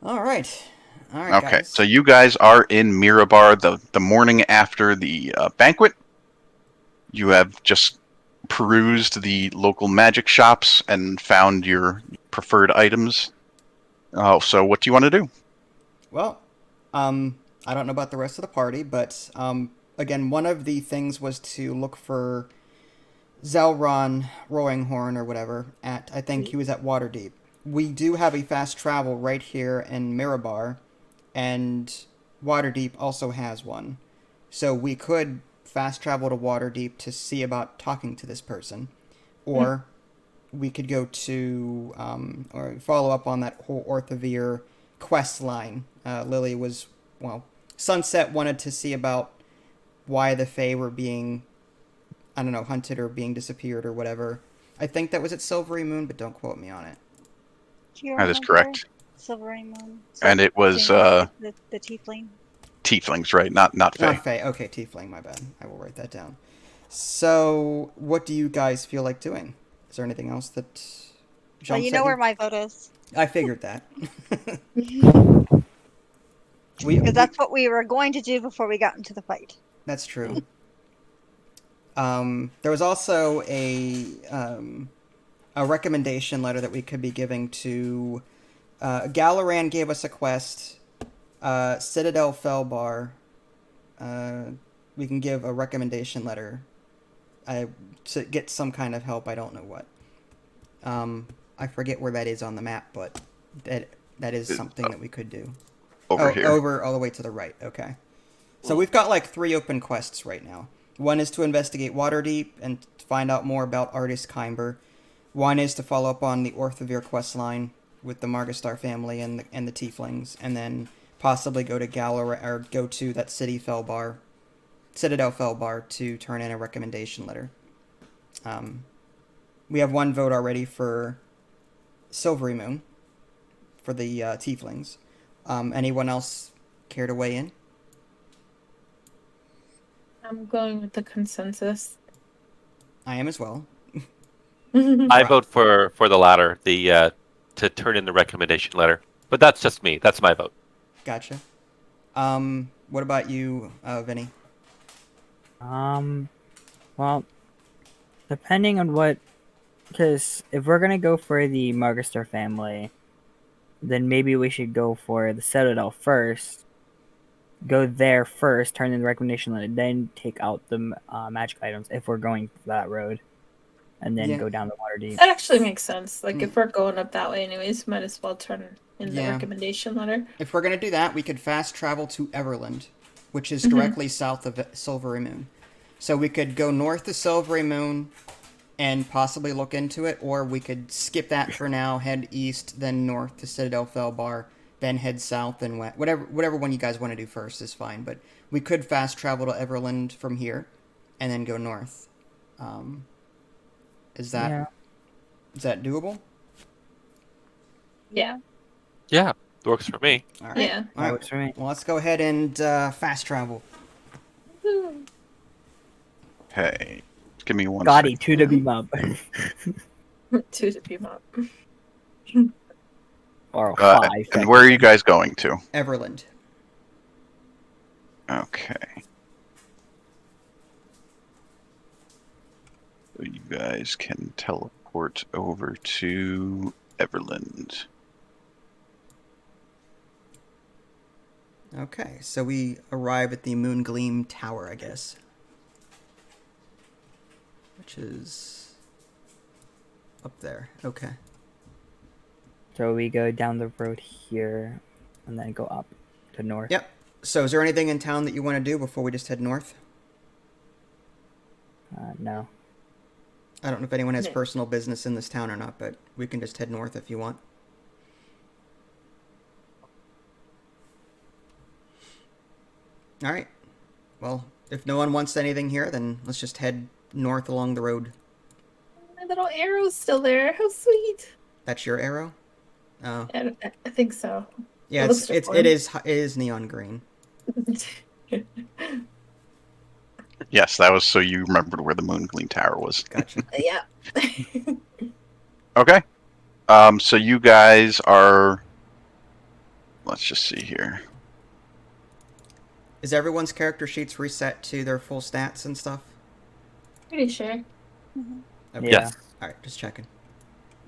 All right. All right, Okay, so guys. you guys are in Mirabar the morning after the banquet. You have just perused the local magic shops and found your preferred items. Oh, so what do you want to do? Well, um, I don't know about the rest of the party, but again, one of the things was to look for Zelron Roaring Horn or whatever. At I think he was at Waterdeep. We do have a fast travel right here in Mirabar, and Waterdeep also has one. So we could fast travel to Waterdeep to see about talking to this person, or we could go to or follow up on that whole Orthavir quest line. Lily was well. Sunset wanted to see about why the Fae were being, I don't know, hunted or being disappeared or whatever. I think that was at Silvery Moon, but don't quote me on it. Do you That is remember correct. Silvery Moon? And So it was James, the tiefling. tieflings, right? Not fae. Not Fae. Okay, Tiefling. My bad. I will write that down. So, what do you guys feel like doing? Is there anything else that Well, jumps you at know you? where my vote is. I figured that. Because we that's what we were going to do before we got into the fight. that's true. There was also a recommendation letter that we could be giving to. Galaran gave us a quest. Citadel Felbar. Uh, we can give a recommendation letter. To get some kind of help. I don't know what. I forget where that is on the map, but that is something that we could do. Over Oh, here. over all the way to the right. Okay. So we've got like 3 open quests right now. One is to investigate Waterdeep and find out more about Artist Kimber. One is to follow up on the Orthavir quest line with the Margastar family and the Tieflings, and then possibly go to Galar or go to that Citadel Felbar to turn in a recommendation letter. Um, we have one vote already for Silvery Moon for the Tieflings. Anyone else care to weigh in? I'm going with the consensus. I am as well. I vote for the latter, the to turn in the recommendation letter. But that's just me. That's my vote. Gotcha. What about you, Vinny? Um, well, depending on what, because if we're gonna go for the Margaster family, then maybe we should go for the Citadel first. Go there first, turn in the recommendation letter, then take out the magic items if we're going that road, and then Yeah. go down the Waterdeep. That actually makes sense. Like, Mm. if we're going up that way anyways, might as well turn in the Yeah. recommendation letter. If we're gonna do that, we could fast travel to Everland, which is Mhm. directly south of Silvery Moon. So we could go north to Silvery Moon and possibly look into it, or we could skip that for now, head east, then north to Citadel Felbar, then head south and west. Whatever one you guys want to do first is fine. But we could fast travel to Everland from here, and then go north. Um, is that Yeah. is that doable? Yeah. Yeah, works for me. All right. Yeah. All right. Works for me. Well, let's go ahead and fast travel. Hey, give me one Gotti, second. 2 to beam up. 2 to beam up. Or 5. And where are you guys going to? Everland. Okay. So you guys can teleport over to Everland. Okay, so we arrive at the Moongleam Tower, I guess. Which is up there. Okay. So we go down the road here, and then go up to north. Yep. So is there anything in town that you want to do before we just head north? No. I don't know if anyone has No. personal business in this town or not, but we can just head north if you want. All right. Well, if no one wants anything here, then let's just head north along the road. My little arrow's still there. How sweet. That's your arrow? Oh. I think so. Yeah, It looks it is neon green. Yes, that was so you remembered where the Moongleam Tower was. Gotcha. Yeah. Okay. So you guys are let's just see here. Is everyone's character sheets reset to their full stats and stuff? Pretty sure. Mhm. Okay. Yeah. Yes. All right, just checking.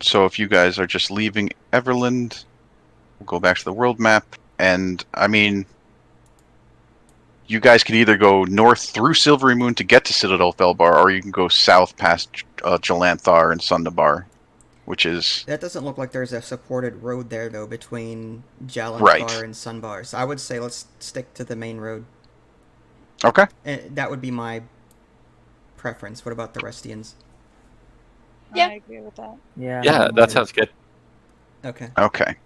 So if you guys are just leaving Everland, we'll go back to the world map, and I mean, you guys can either go north through Silvery Moon to get to Citadel Felbar, or you can go south past Jalanthar and Sundabar, which is That doesn't look like there's a supported road there though between Jalanthar Right. and Sunbar. So I would say let's stick to the main road. okay. That would be my preference. What about the Restians? Yeah. I agree with that. Yeah. Yeah, that sounds good. Okay. Okay.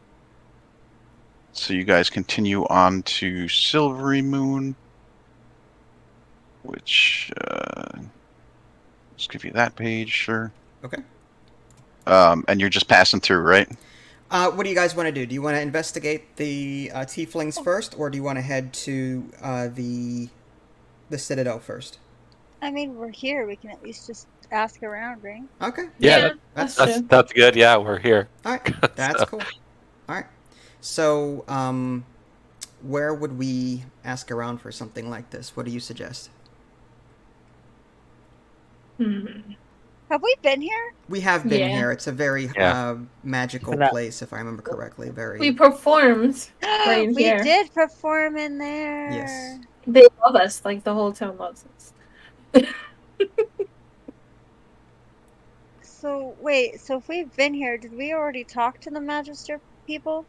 So you guys continue on to Silvery Moon, which let's give you that page, sure. Okay. And you're just passing through, right? What do you guys want to do? Do you want to investigate the tieflings first, or do you want to head to the Citadel first? I mean, we're here. We can at least just ask around, right? Okay. Yeah, that's That's true. that's good. Yeah, we're here. All right. That's So- cool. All right. So, where would we ask around for something like this? What do you suggest? Have we been here? We have been Yeah. here. It's a very Yeah. magical For that- place, if I remember correctly. Very. We performed right we here. did perform in there. Yes. They love us. Like the whole town loves us. So wait, so if we've been here, did we already talk to the Magister people?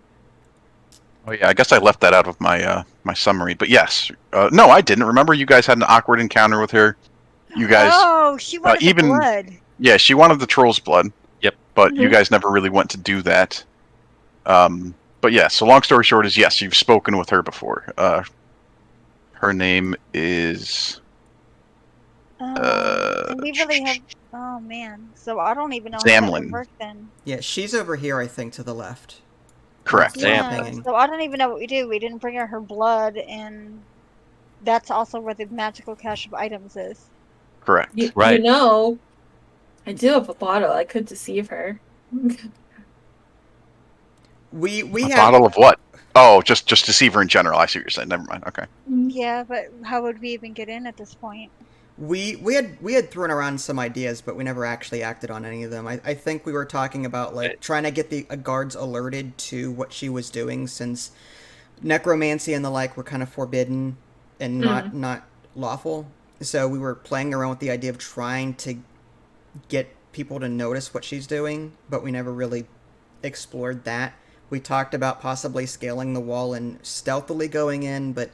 Oh yeah, I guess I left that out of my my summary, but yes. No, I didn't. Remember, you guys had an awkward encounter with her. You guys, Oh, she wanted even- the blood. yeah, she wanted the troll's blood. Yep. But you Mhm. guys never really went to do that. But yeah. So long story short is yes, you've spoken with her before. Her name is. And we really have. Oh man, so I don't even know how that would Zamlin. work then. Yeah, she's over here, I think, to the left. Correct. Yeah. Yeah, Hanging. so I don't even know what we do. We didn't bring her blood, and that's also where the magical cache of items is. Correct. You Right. know, I do have a bottle. I could deceive her. We A have bottle of what? Oh, just deceiver in general. I see what you're saying. Never mind. Okay. Yeah, but how would we even get in at this point? we had thrown around some ideas, but we never actually acted on any of them. I think we were talking about like trying to get the guards alerted to what she was doing, since necromancy and the like were kind of forbidden and not lawful. So we were playing around with the idea of trying to get people to notice what she's doing, but we never really explored that. We talked about possibly scaling the wall and stealthily going in, but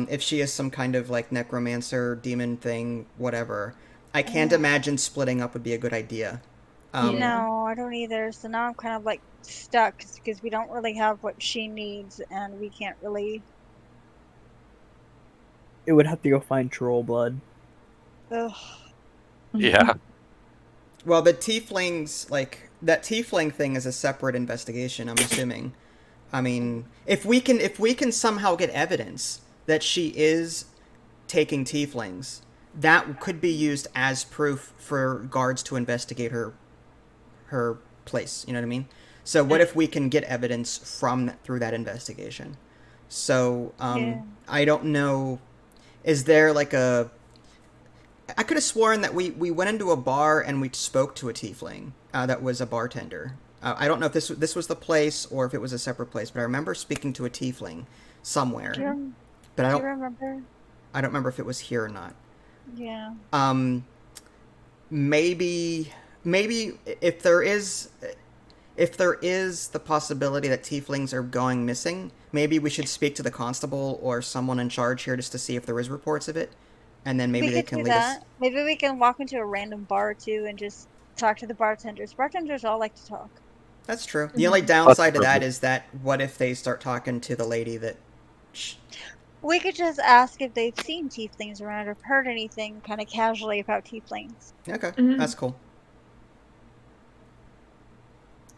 if she is some kind of like necromancer, demon thing, whatever, I can't imagine splitting up would be a good idea. Yeah. No, I don't either. So now I'm kind of like stuck because we don't really have what she needs, and we can't really. It would have to go find troll blood. Ugh. Yeah. Well, the tieflings, like that tiefling thing, is a separate investigation, I'm assuming. I mean, if we can somehow get evidence that she is taking tieflings, that could be used as proof for guards to investigate her place. You know what I mean? So what if we can get evidence through that investigation? So Yeah. I don't know. Is there like a? I could have sworn that we went into a bar and we spoke to a tiefling that was a bartender. I don't know if this was the place or if it was a separate place, but I remember speaking to a tiefling somewhere. Do you, But do you remember? I don't remember if it was here or not. Yeah. Maybe if there is the possibility that tieflings are going missing, maybe we should speak to the constable or someone in charge here just to see if there is reports of it, and then maybe we they could can do lead us. that. Maybe we can walk into a random bar too and just talk to the bartenders. Bartenders all like to talk. That's true. The only downside to that appropriate. is that what if they start talking to the lady that We could just ask if they've seen tieflings around or heard anything kind of casually about tieflings. Okay, Mhm. that's cool.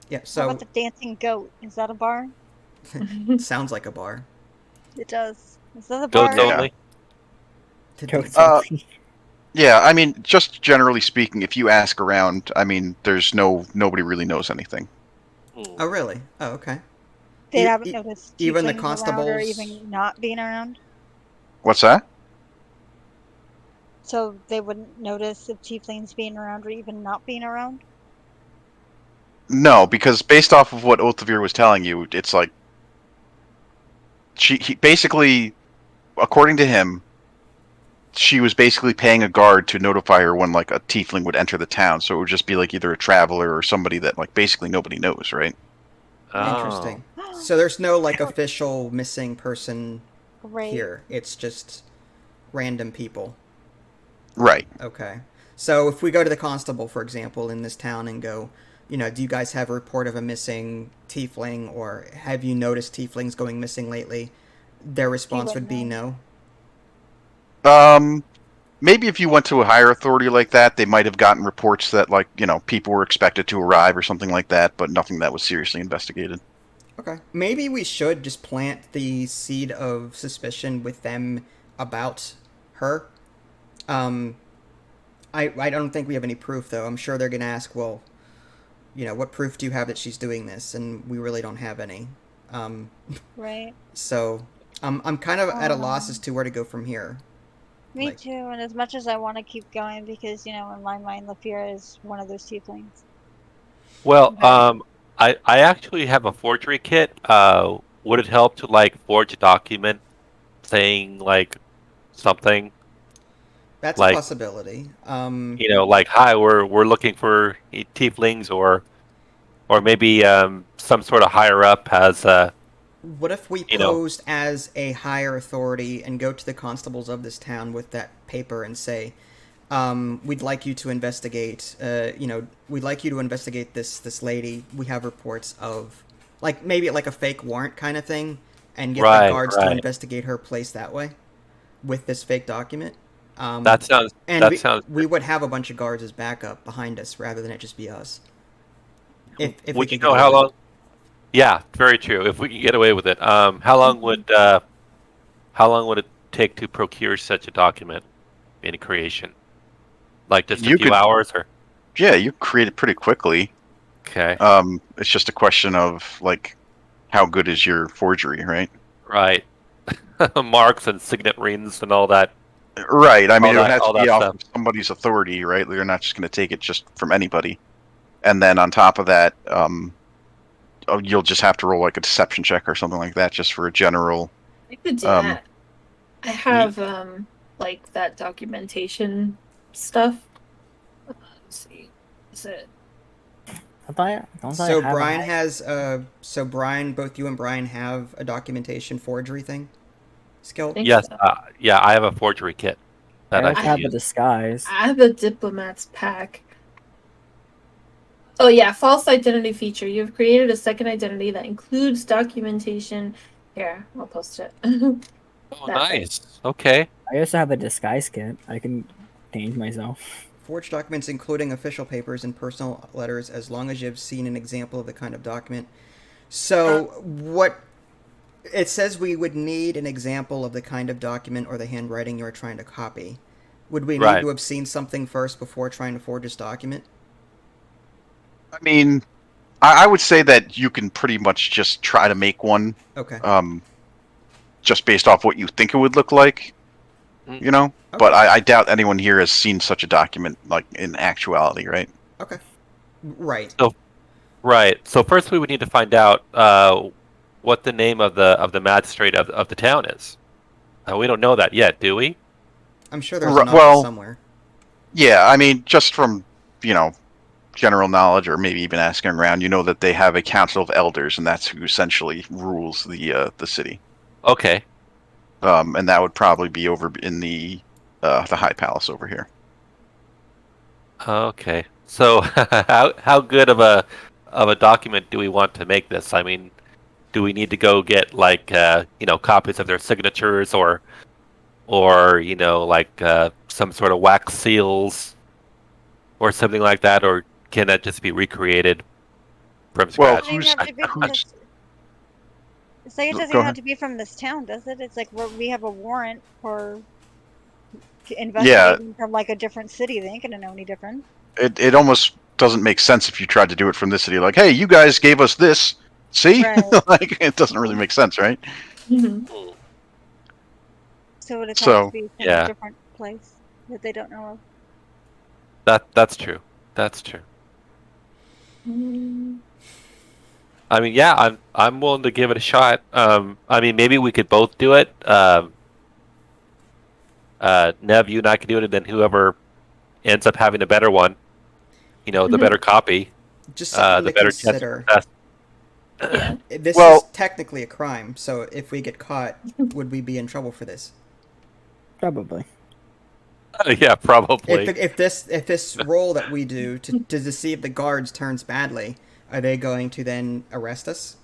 Yeah, How so about the dancing goat? Is that a bar? sounds like a bar. It does. Is that a bar? Goats Yeah. only. Goats Uh, only. Yeah, I mean, just generally speaking, if you ask around, I mean, there's nobody really knows anything. Oh, really? Oh, okay. They haven't noticed even the tieflings around or constables. even not being around. What's that? So they wouldn't notice if tieflings being around or even not being around. No, because based off of what Othavir was telling you, it's like he basically, according to him, she was basically paying a guard to notify her when like a tiefling would enter the town. So it would just be like either a traveler or somebody that like basically nobody knows, right? Oh. Interesting. So there's no like official missing person Right. here. It's just random people. Right. Okay. So if we go to the constable, for example, in this town and go, do you guys have a report of a missing tiefling, or have you noticed tieflings going missing lately? Their response would be no. Maybe if you went to a higher authority like that, they might have gotten reports that like, people were expected to arrive or something like that, but nothing that was seriously investigated. Okay. Maybe we should just plant the seed of suspicion with them about her. I don't think we have any proof, though. I'm sure they're going to ask, well, what proof do you have that she's doing this? And we really don't have any. Right. So I'm kind of at a loss as to where to go from here. Me too, and as much as I want to keep going, because, in my mind, Lafira is one of those tieflings. Well, I actually have a forgery kit. Would it help to like forge a document saying like something? That's like, a possibility. Like hi, we're looking for tieflings, or maybe some sort of higher up has What if we posed as a higher authority and go to the constables of this town with that paper and say, we'd like you to investigate, we'd like you to investigate this lady. We have reports of, like, maybe like a fake warrant kind of thing, and get the guards to investigate her place that way with this fake document. That sounds. We would have a bunch of guards as backup behind us rather than it just be us. If would we you could know how long? Yeah, very true. If we could get away with it, how long would it take to procure such a document in creation? Like just a few hours, or? Yeah, you create it pretty quickly. Okay. It's just a question of like, how good is your forgery, right? Right. Marks and signet rings and all that. Right. I mean, it has to be off of somebody's authority, right? They're not just going to take it just from anybody. And then on top of that, you'll just have to roll like a deception check or something like that, just for a general. I could do that. I have like that documentation stuff. Let's see, is it? So Brian, both you and Brian have a documentation forgery thing skill. Yes. So. Yeah, I have a forgery kit. I have a disguise. I have a diplomat's pack. Oh yeah, false identity feature. You've created a second identity that includes documentation. Here, I'll post it. Oh, nice. Okay. I also have a disguise kit. I can change myself. Forged documents including official papers and personal letters, as long as you have seen an example of the kind of document. So what it says, we would need an example of the kind of document or the handwriting you're trying to copy. Would we need to have seen something first before trying to forge this document? I mean, I would say that you can pretty much just try to make one. Okay. Just based off what you think it would look like, Okay. But I doubt anyone here has seen such a document, like, in actuality, right? Okay. Right. So first we would need to find out what the name of the magistrate of the town is. We don't know that yet, do we? I'm sure there's an office somewhere. Yeah, I mean, just from, general knowledge, or maybe even asking around, that they have a council of elders, and that's who essentially rules the city. Okay. And that would probably be over in the High Palace over here. Okay. So how good of a document do we want to make this? I mean, do we need to go get like copies of their signatures, or like some sort of wax seals or something like that, or can that just be recreated from scratch? So it doesn't have to be from this town, does it? It's like we have a warrant for investigating from like a different city. They ain't gonna know any different. It almost doesn't make sense if you tried to do it from this city. Like, hey, you guys gave us this. See? Right. Like, it doesn't really make sense, right? Mhm. So it would have had to So, be from yeah. a different place that they don't know of. That's true. That's true. Mm. I mean, yeah, I'm willing to give it a shot. I mean, maybe we could both do it. Nev, you and I could do it, and then whoever ends up having a better one, the better copy, Just something the to better chance of consider. success. Yeah. This is well, technically a crime, so if we get caught, would we be in trouble for this? Probably. Yeah, probably. If this roll that we do to deceive the guards turns badly, are they going to then arrest us?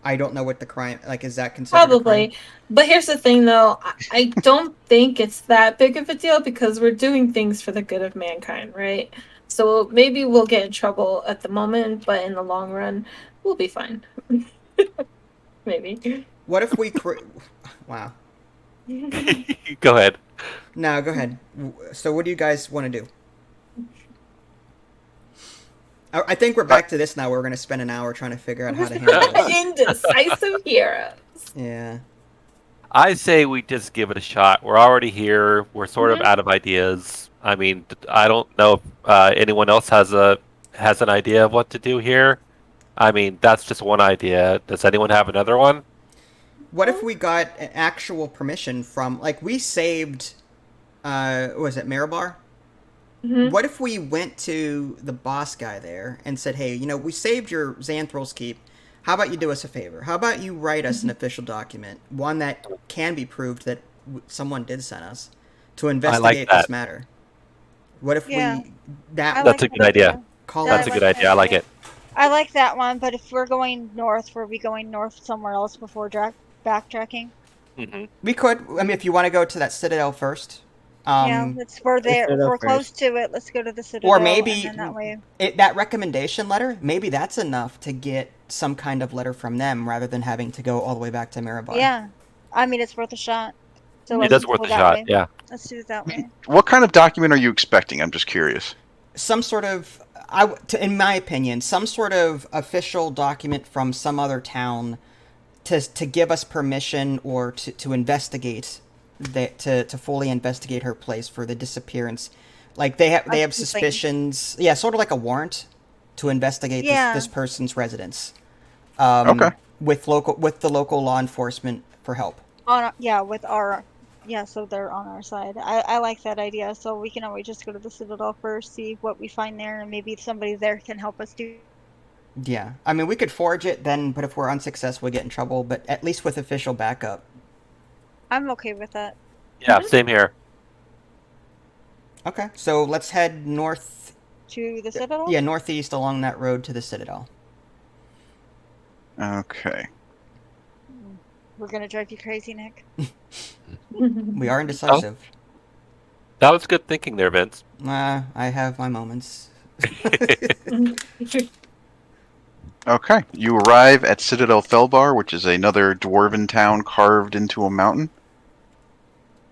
I don't know what the crime like. Is that considered a crime? Probably. But here's the thing, though. I don't think it's that big of a deal because we're doing things for the good of mankind, right? So maybe we'll get in trouble at the moment, but in the long run, we'll be fine. Maybe. What if we? Wow. Go ahead. No, go ahead. So, what do you guys want to do? I think we're back to this now. Where we're going to spend an hour trying to figure out how to handle this. Indecisive heroes. Yeah. I say we just give it a shot. We're already here. We're sort of out of ideas. I mean, I don't know if anyone else has an idea of what to do here. I mean, that's just one idea. Does anyone have another one? What if we got an actual permission from, like, we saved, what was it, Mirabar? Mhm. What if we went to the boss guy there and said, hey, we saved your Xanthral's Keep. How about you do us a favor? How about you write us an official document, one that can be proved that someone did send us, to investigate that. this matter? What if Yeah. we... That's a good idea. Call Yeah, That's it a good idea. I like it. I like that one, but if we're going north, were we going north somewhere else before backtracking? hmm We could. I mean, if you want to go to that Citadel first. Yeah, we're there. If Citadel we're close first. to it, let's go to the Citadel. Or maybe and then that way. that recommendation letter, maybe that's enough to get some kind of letter from them rather than having to go all the way back to Mirabar. Yeah, I mean it's worth a shot. So It let's is just worth go a that shot. way. Yeah. Let's do it that way. what kind of document are you expecting? I'm just curious. Some sort of, in my opinion, some sort of official document from some other town to give us permission or to investigate, to fully investigate her place for the disappearance. Like they have suspicions. Yeah, sort of like a warrant to investigate this person's residence. Okay. With the local law enforcement for help. So they're on our side. I like that idea. So we can always just go to the Citadel first, see what we find there, and maybe somebody there can help us do. Yeah, I mean we could forge it then, but if we're unsuccessful, we get in trouble. But at least with official backup. I'm okay with that. Yeah. Same here. Okay, so let's head north. To the Citadel? Yeah, northeast along that road to the Citadel. Okay. We're gonna drive you crazy, Nick. We are indecisive. That was good thinking there, Vince. I have my moments. Okay. You arrive at Citadel Felbar, which is another dwarven town carved into a mountain.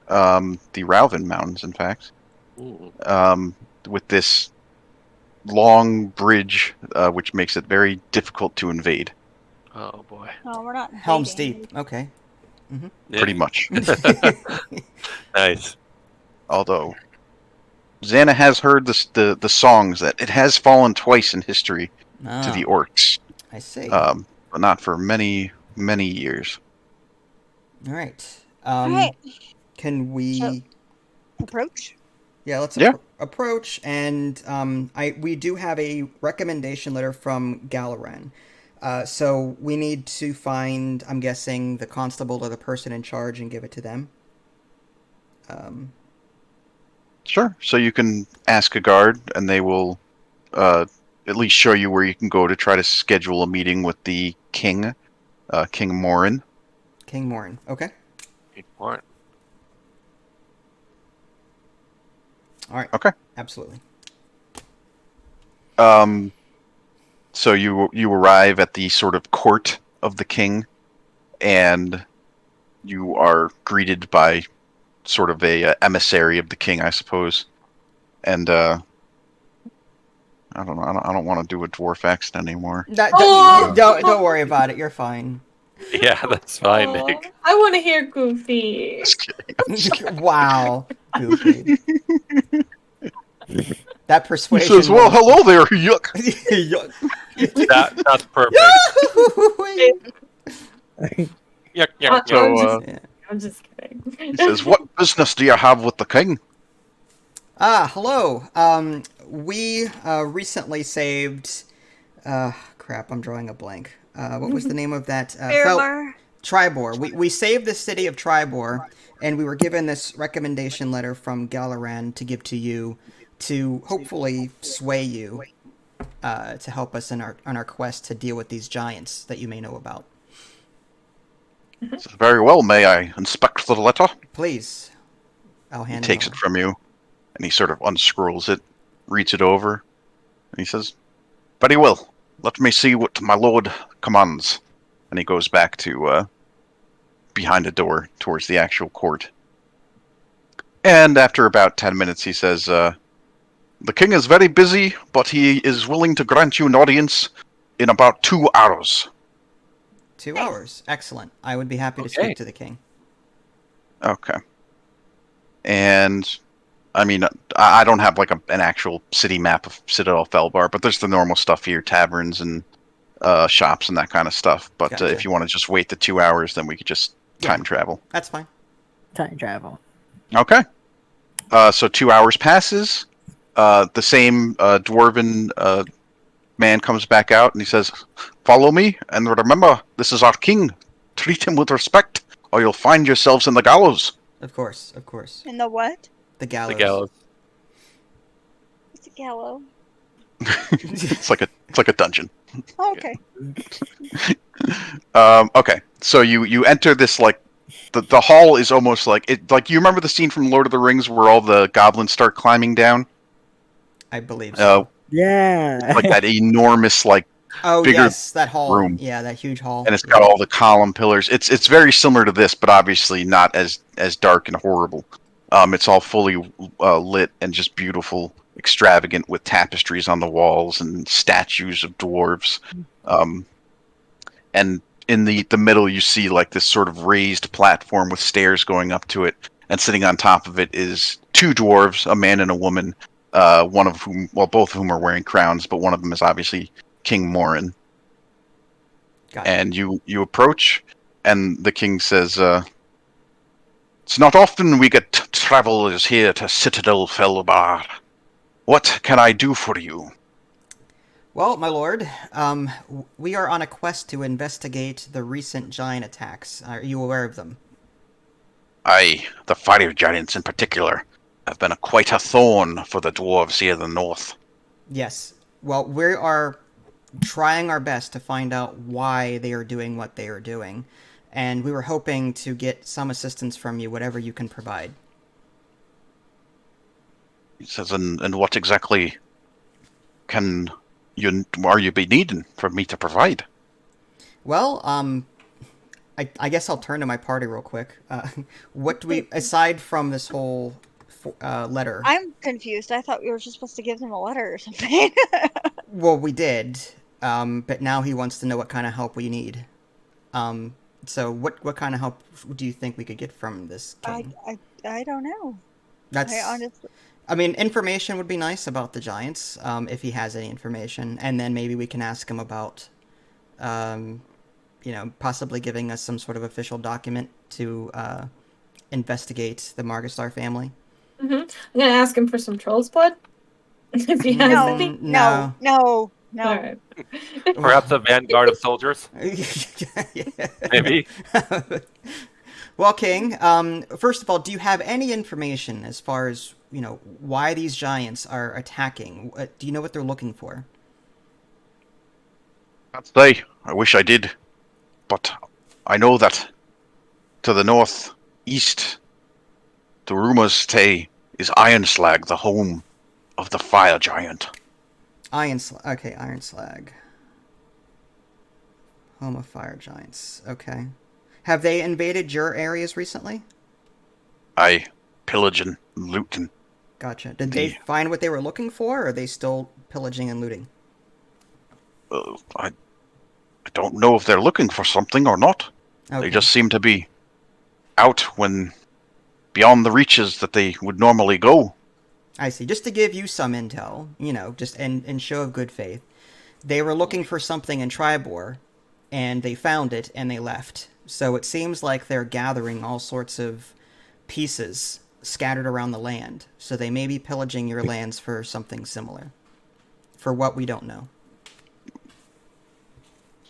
The Ralvin Mountains, in fact. With this long bridge, which makes it very difficult to invade. Oh boy. No, we're not. Helm's invading. Deep. Okay. Pretty much. Nice. Although Xana has heard the songs that it has fallen twice in history to the orcs. I see. But not for many, many years. All right. All right. Can we Approach? Yeah, let's approach, and we do have a recommendation letter from Galaran. So we need to find, I'm guessing, the constable or the person in charge and give it to them. Sure. So you can ask a guard, and they will at least show you where you can go to try to schedule a meeting with the king, King Morin. King Morin. Okay. All right. Okay. Absolutely. So you arrive at the sort of court of the king, and you are greeted by sort of a emissary of the king, I suppose. And I don't know. I don't want to do a dwarf accent anymore. Don't worry about it. You're fine. Yeah, that's fine, Nick. I want to hear Goofy. Just kidding. Wow, Goofy. That He persuasion. says, "Well, hello there, yuck." That's perfect. Yuck, yuck, So, yuck. I'm just kidding. he says, "What business do you have with the king?" Hello. We recently saved. Crap, I'm drawing a blank. What was the name of that? Tribor. We saved the city of Tribor, and we were given this recommendation letter from Galaran to give to you, to hopefully sway you, to help us on our quest to deal with these giants that you may know about. He says, "Very well. May I inspect the letter?" Please, I'll He hand takes it it from you, and he sort of unscrolls it, reads it over, and he says, "Very well. Let me see what my lord commands." And he goes back to behind a door towards the actual court. And after about 10 minutes, he says, "The king is very busy, but he is willing to grant you an audience in about 2 hours." 2 hours. Excellent. I would be happy to speak to the king. Okay. And I mean, I don't have like an actual city map of Citadel Felbar, but there's the normal stuff here, taverns and shops and that kind of stuff. But Gotcha. if you want to just wait the 2 hours, then we could just time travel. That's fine. Time travel. Okay. So 2 hours passes. The same dwarven man comes back out and he says, "Follow me, and remember, this is our king. Treat him with respect, or you'll find yourselves in the gallows." Of course. In the what? The gallows. The gallows. It's a gallows. It's like a dungeon. Oh, okay. Okay, so you enter this, like, the hall is almost like it. Like, you remember the scene from Lord of the Rings where all the goblins start climbing down? I believe so. Yeah. Like that enormous, like, bigger yes, that hall. room. Yeah, that huge hall. and it's got all the column pillars. It's very similar to this, but obviously not as dark and horrible. It's all fully lit and just beautiful, extravagant, with tapestries on the walls and statues of dwarves. And in the middle, you see like this sort of raised platform with stairs going up to it, and sitting on top of it is 2 dwarves, a man and a woman. One of whom, well, both of whom are wearing crowns, but one of them is obviously King Morin. Gotcha. And you approach, and the king says, "It's not often we get travelers here to Citadel Felbar. What can I do for you?" Well, my lord, we are on a quest to investigate the recent giant attacks. Are you aware of them? Aye, the fire giants in particular have been quite a thorn for the dwarves here in the north. Yes. Well, we are trying our best to find out why they are doing what they are doing, and we were hoping to get some assistance from you, whatever you can provide. He says, and what exactly are you be needing for me to provide? Well, I guess I'll turn to my party real quick. What do we, aside from this whole letter? I'm confused. I thought we were just supposed to give him a letter or something. Well, we did, but now he wants to know what kind of help we need. So what kind of help do you think we could get from this king? I don't know. That's. I honestly. I mean, information would be nice about the giants, if he has any information, and then maybe we can ask him about, possibly giving us some sort of official document to investigate the Margastar family. Mm-hmm. I'm gonna ask him for some troll's blood. If he has any. No. All right. Perhaps a vanguard of soldiers? Maybe. Well, King, first of all, do you have any information as far as, why these giants are attacking? Do you know what they're looking for? Can't say. I wish I did. But I know that to the northeast, the rumors say, is Ironslag the home of the fire giant. Okay, Ironslag. Home of fire giants. Okay. Have they invaded your areas recently? Aye, pillaging, looting. Gotcha. Did they find what they were looking for, or are they still pillaging and looting? I don't know if they're looking for something or not. Okay. They just seem to be out when beyond the reaches that they would normally go. I see. Just to give you some intel, just in show of good faith, they were looking for something in Tribor, and they found it, and they left. So it seems like they're gathering all sorts of pieces scattered around the land. So they may be pillaging your lands for something similar. For what we don't know.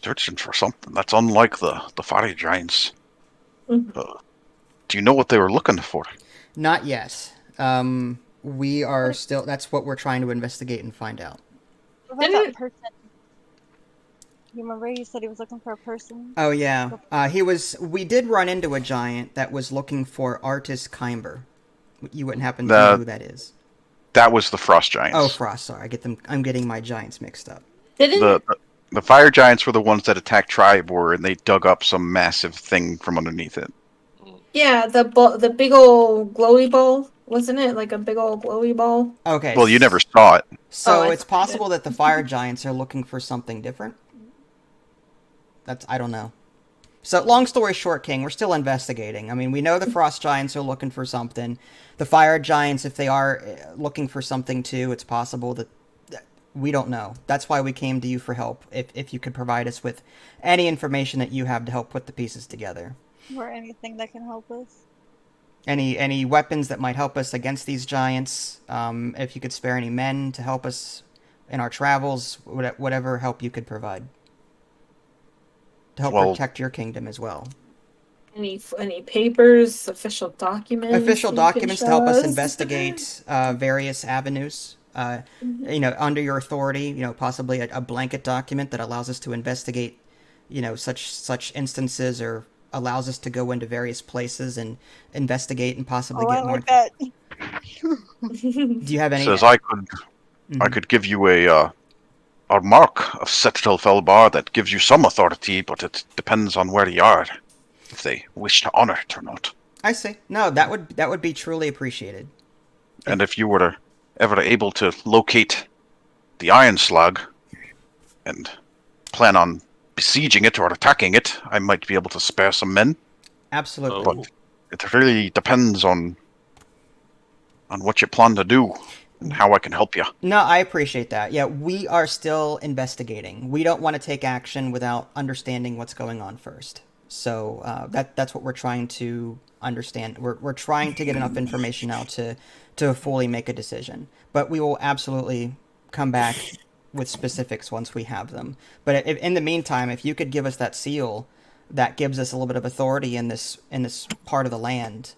Searching for something that's unlike the fire giants. Mhm. Do you know what they were looking for? Not yet. We are still... That's what we're trying to investigate and find out. What about that person? You remember you said he was looking for a person? Oh, yeah. We did run into a giant that was looking for Artis Kimber. You wouldn't happen to know who that is. That was the frost giants. Oh, frost. Sorry, I'm getting my giants mixed up. The fire giants were the ones that attacked Tribor, and they dug up some massive thing from underneath it. Yeah, the big old glowy ball, wasn't it? Like a big old glowy ball. Okay. Well, you never saw it. So it's possible that the fire giants are looking for something different. I don't know. So, long story short, King, we're still investigating. I mean, we know the frost giants are looking for something. The fire giants, if they are looking for something too, it's possible that we don't know. That's why we came to you for help. If you could provide us with any information that you have to help put the pieces together. Or anything that can help us. Any weapons that might help us against these giants. If you could spare any men to help us in our travels, whatever help you could provide. To help protect your kingdom as well. Any papers, official documents? Official documents to help us investigate various avenues. Under your authority, possibly a blanket document that allows us to investigate, such instances, or allows us to go into various places and investigate and possibly get more. That. Do you have any? Says I could give you a mark of Citadel Felbar that gives you some authority, but it depends on where you are, if they wish to honor it or not. I see. No, that would be truly appreciated. And if you were ever able to locate the Iron Slug and plan on besieging it or attacking it, I might be able to spare some men. Absolutely. But it really depends on what you plan to do and how I can help you. No, I appreciate that. Yeah, we are still investigating. We don't want to take action without understanding what's going on first. So that's what we're trying to understand. We're trying to get enough information now to fully make a decision. But we will absolutely come back with specifics once we have them. But in the meantime, if you could give us that seal that gives us a little bit of authority in this part of the land,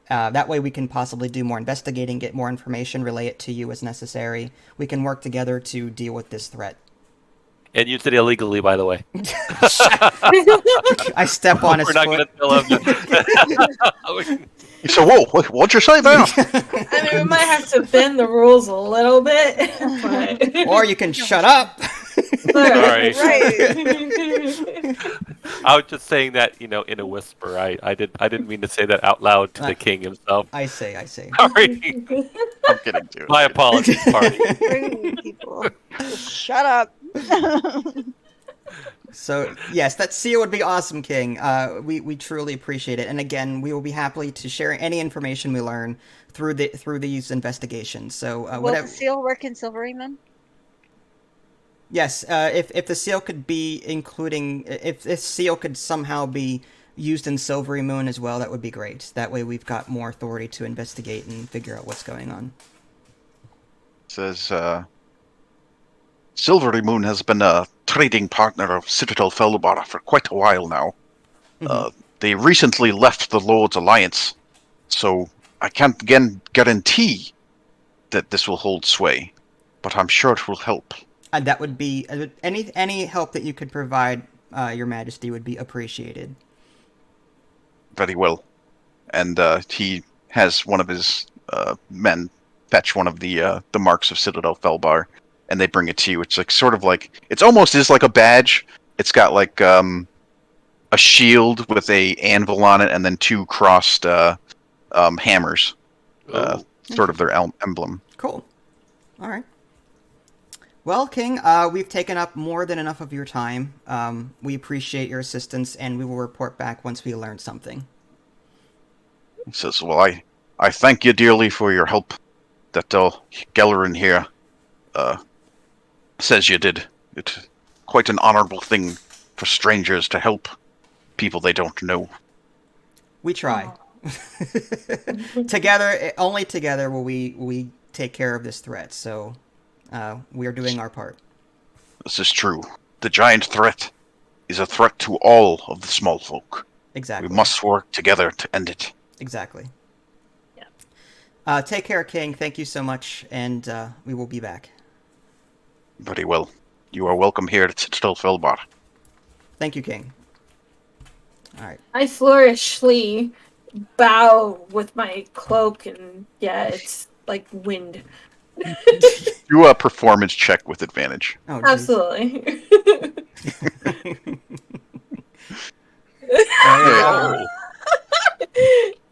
that way we can possibly do more investigating, get more information, relay it to you as necessary. We can work together to deal with this threat. And use it illegally, by the way. I step on his foot. We're not going to tell him. So, whoa, what'd you say there? I mean, we might have to bend the rules a little bit. But... Or you can shut up. Sorry. Right. I was just saying that, in a whisper. I didn't mean to say that out loud to the king himself. I see. Sorry. I'm getting to it. My apologies, party. Rude people. Just shut up. So, yes, that seal would be awesome, King. We truly appreciate it. And again, we will be happy to share any information we learn through these investigations. So, Will the seal work in Silvery Moon? Yes, if the seal could be if this seal could somehow be used in Silvery Moon as well, that would be great. That way we've got more authority to investigate and figure out what's going on. It says, Silvery Moon has been a trading partner of Citadel Felbar for quite a while now. Mm-hmm. They recently left the Lord's Alliance, so I can't again guarantee that this will hold sway, but I'm sure it will help. And that would be any help that you could provide, Your Majesty, would be appreciated. Very well. And he has one of his men fetch one of the marks of Citadel Felbar, and they bring it to you. It's it almost is like a badge. It's got like a shield with a anvil on it, and then two crossed hammers, sort of their emblem. Cool. All right. Well, King, we've taken up more than enough of your time. We appreciate your assistance, and we will report back once we learn something. He says, well, I thank you dearly for your help. That Gellerin here says you did. It's quite an honorable thing for strangers to help people they don't know. We try. Together, only together will we take care of this threat. So, we are doing our part. This is true. The giant threat is a threat to all of the small folk. Exactly. We must work together to end it. Exactly. Yeah. Take care, King. Thank you so much, and we will be back. Very well. You are welcome here at Citadel Felbar. Thank you, King. All right. I flourishly bow with my cloak, and yeah, it's like wind. Do a performance check with advantage. Oh, Absolutely. Oh,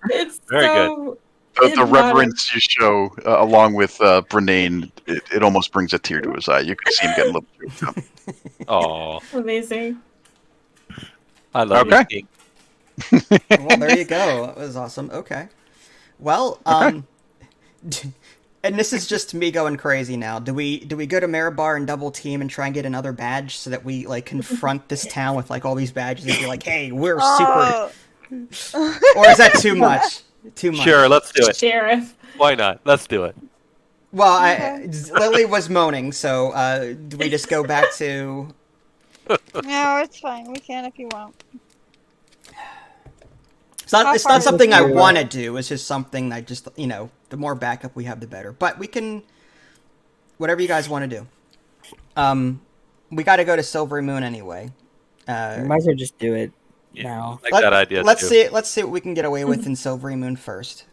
It's Very so The hypnotic. reverence you show, along with Brenane, it almost brings a tear to his eye. You can see him getting a little choked up. oh, Amazing. I love Okay. you, King. Well, there you go. That was awesome. Okay. Well, and this is just me going crazy now. Do we go to Marabar and double team and try and get another badge so that we like confront this town with like all these badges and be like, "Hey, we're super." Oh. Or is that too much? Too much. Sure, let's do it. Sheriff. Why not? Let's do it. Well, Okay. Lily was moaning, so do we just go back to? No, it's fine. We can if you want. It's not. How It's far not is something it? I want to do. It's just something I just the more backup we have, the better. But we can, whatever you guys want to do. We got to go to Silvery Moon anyway. We might as well just do it Yeah, now. I like that idea Let's too. see. Let's see what we can get away with in Silvery Moon first.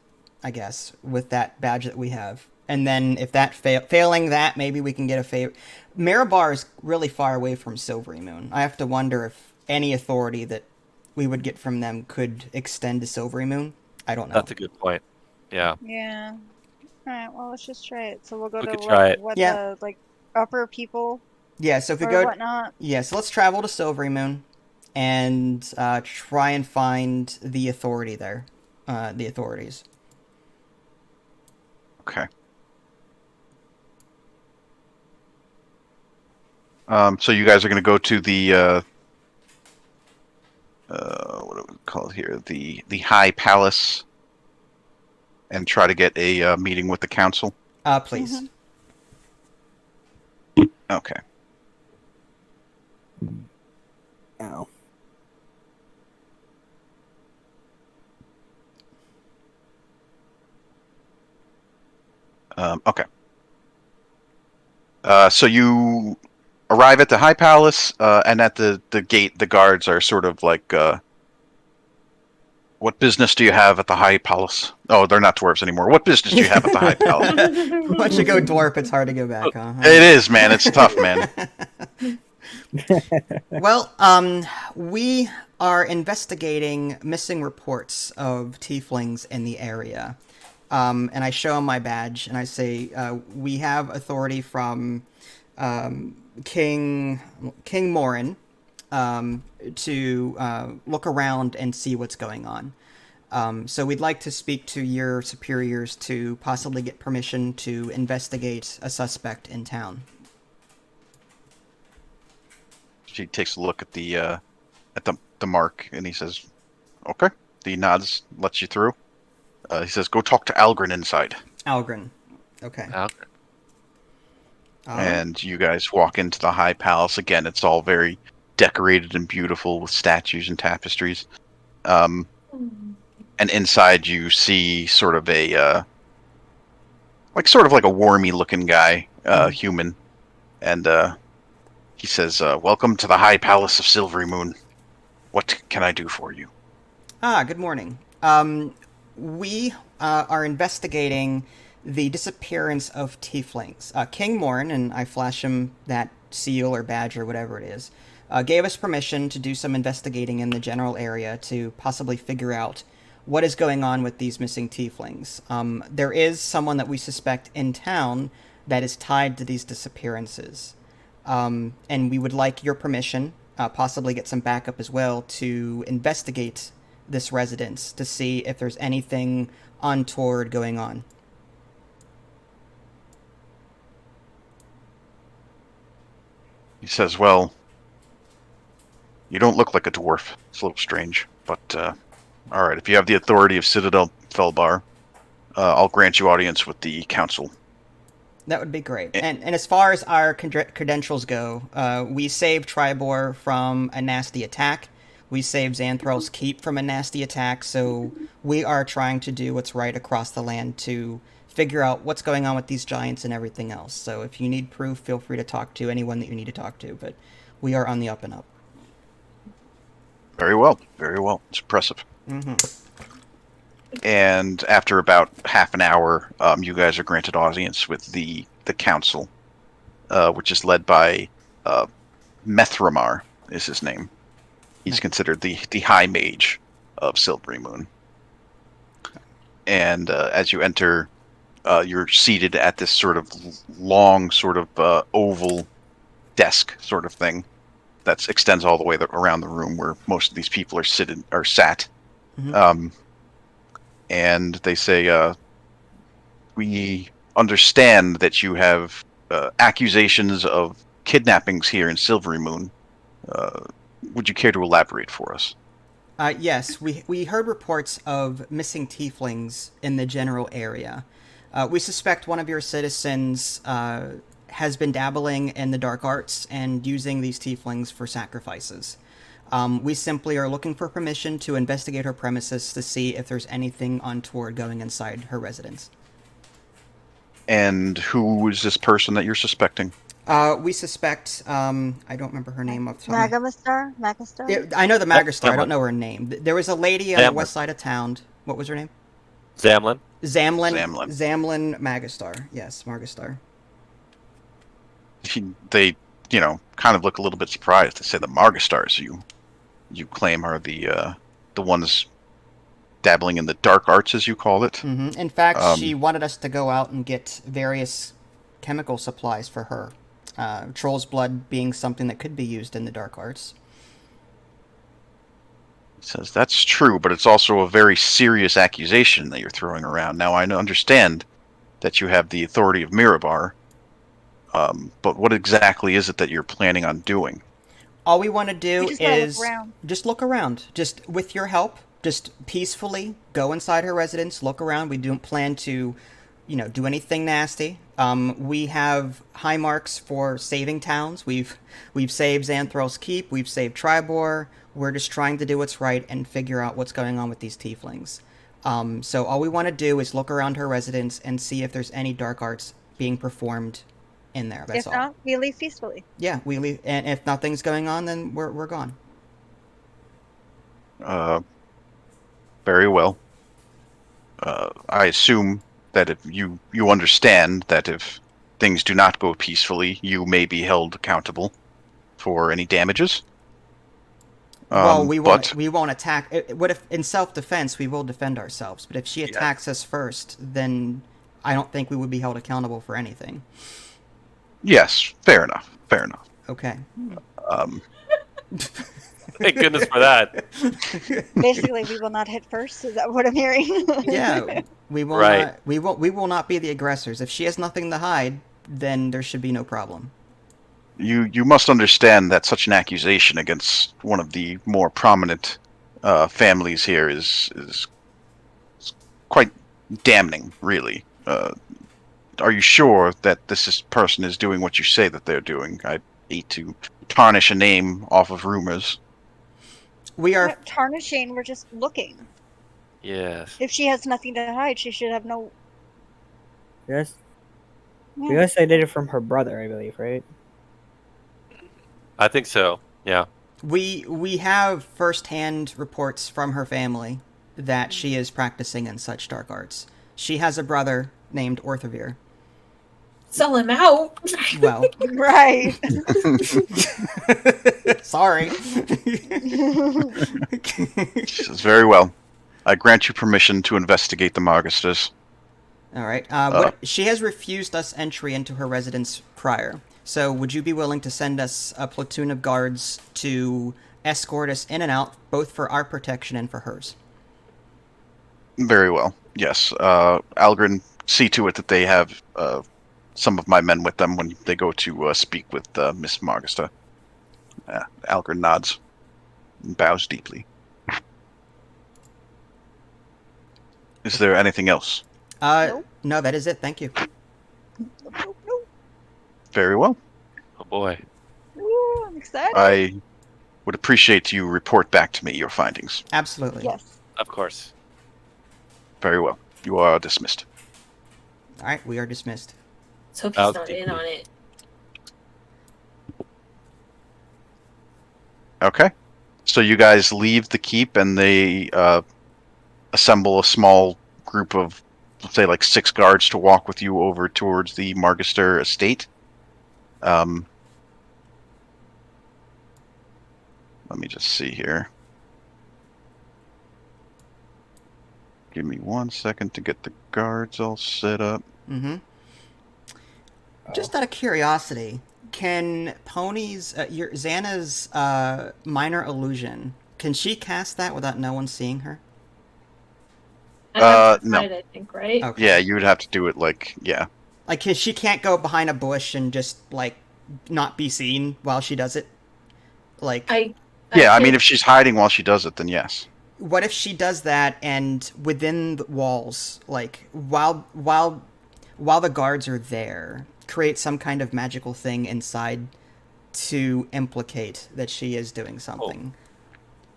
I guess with that badge that we have, and then if that failing that, maybe we can get a favor. Marabar is really far away from Silvery Moon. I have to wonder if any authority that we would get from them could extend to Silvery Moon. I don't know. That's a good point. Yeah. Yeah. Alright, well, let's just try it. So we'll go We to could try it. what Yeah. the, like, upper people Yeah. So if we or go, whatnot. yeah. So let's travel to Silvery Moon and try and find the authority there. The authorities. Okay. So you guys are going to go to the what do we call it here? The High Palace, and try to get a meeting with the council. Please. Okay. Ow. Okay. So you arrive at the High Palace, and at the gate, the guards are sort of like, what business do you have at the High Palace? Oh, they're not dwarves anymore. What business do you have at the High Palace? Once you go dwarf, it's hard to go back, huh? It is, man. It's tough, man. Well, we are investigating missing reports of tieflings in the area. And I show him my badge, and I say, we have authority from King Morin to look around and see what's going on. So we'd like to speak to your superiors to possibly get permission to investigate a suspect in town. She takes a look at the mark, and he says, "Okay." The nods, lets you through. He says, "Go talk to Algren inside." Algren. Okay. And you guys walk into the High Palace. Again, it's all very decorated and beautiful with statues and tapestries. And inside you see sort of a like a wormy looking guy, human, and he says, "Welcome to the High Palace of Silvery Moon. What can I do for you?" Good morning. We are investigating the disappearance of tieflings. King Morn, and I flash him that seal or badge or whatever it is, gave us permission to do some investigating in the general area to possibly figure out what is going on with these missing tieflings. There is someone that we suspect in town that is tied to these disappearances. and we would like your permission, possibly get some backup as well, to investigate this residence to see if there's anything untoward going on. He says, well, you don't look like a dwarf. It's a little strange, but all right. If you have the authority of Citadel Felbar, I'll grant you audience with the council. That would be great. And as far as our credentials go, we saved Tribor from a nasty attack. We saved Xanthral's Keep from a nasty attack, so we are trying to do what's right across the land to figure out what's going on with these giants and everything else. So if you need proof, feel free to talk to anyone that you need to talk to, but we are on the up and up. Very well. Very well. It's impressive. Mm-hmm. And after about half an hour, you guys are granted audience with the council, which is led by Methramar, is his name. He's considered the high mage of Silvery Moon. And as you enter, you're seated at this sort of long, sort of oval desk sort of thing that extends all the way around the room where most of these people are sat. Mm-hmm. And they say, we understand that you have accusations of kidnappings here in Silvery Moon. Would you care to elaborate for us? Yes, we heard reports of missing tieflings in the general area. We suspect one of your citizens has been dabbling in the dark arts and using these tieflings for sacrifices. We simply are looking for permission to investigate her premises to see if there's anything untoward going inside her residence. And who is this person that you're suspecting? We suspect, I don't remember her name off the top of my Magistar? head. I know the Magistar, I don't Zamlin. know her name. There was a lady on the Zamlin. west side of town. What was her name? Zamlin. Zamlin Magistar. Yes, Margistar. They, kind of look a little bit surprised to say the Margastars you claim are the ones dabbling in the dark arts, as you call it. Mm-hmm. In fact, she wanted us to go out and get various chemical supplies for her. Troll's blood being something that could be used in the dark arts. He says, that's true, but it's also a very serious accusation that you're throwing around. Now, I understand that you have the authority of Mirabar, but what exactly is it that you're planning on doing? All we want to do is just look around. Just with your help, just peacefully go inside her residence, look around. We don't plan to, do anything nasty. We have high marks for saving towns. We've saved Xanthral's Keep. We've saved Tribor. We're just trying to do what's right and figure out what's going on with these tieflings. So all we want to do is look around her residence and see if there's any dark arts being performed in there. That's all. If not, we leave peacefully. Yeah, we leave, and if nothing's going on, then we're gone. Very well. I assume that if you understand that if things do not go peacefully, you may be held accountable for any damages. Well, we won't attack. What if, in self-defense, we will defend ourselves. But if she attacks us first, then I don't think we would be held accountable for anything. Yes, fair enough. Okay. Thank goodness for that. Basically, we will not hit first. Is that what I'm hearing? Yeah, we will Right. not. We will not be the aggressors. If she has nothing to hide, then there should be no problem. You must understand that such an accusation against one of the more prominent families here is quite damning, really. Are you sure that this person is doing what you say that they're doing? I hate to tarnish a name off of rumors. We We're are. not tarnishing. We're just looking. Yes. If she has nothing to hide, she should have no. Yes. Yeah. Because I did it from her brother, I believe, right? I think so. Yeah. We have first-hand reports from her family that she is practicing in such dark arts. She has a brother named Orthavir. Sell him out. Well, Right. sorry. She says, very well. I grant you permission to investigate the Margasters. All right. She has refused us entry into her residence prior. So would you be willing to send us a platoon of guards to escort us in and out, both for our protection and for hers? Very well. Yes. Algren, see to it that they have some of my men with them when they go to speak with Miss Margista. Algren nods and bows deeply. Is there anything else? Nope. No, that is it. Thank you. Nope. Very well. Oh boy. Ooh, I'm excited. I would appreciate you report back to me your findings. Absolutely. Yes. Of course. Very well. You are dismissed. All right, we are dismissed. Let's hope Bows he's not in deeply. on it. Okay. So you guys leave the keep and they assemble a small group of, let's say, like 6 guards to walk with you over towards the Margister estate. Let me just see here. Give me 1 second to get the guards all set up. Mm-hmm. Just out of curiosity, can Pony's, Xana's minor illusion, can she cast that without no one seeing her? I'd have to No. hide, I think, right? Okay. Yeah, you would have to do it yeah. Like, she can't go behind a bush and just, like, not be seen while she does it? Like, I could- mean, if she's hiding while she does it, then yes. what if she does that and within the walls, like, while the guards are there, create some kind of magical thing inside to implicate that she is doing something?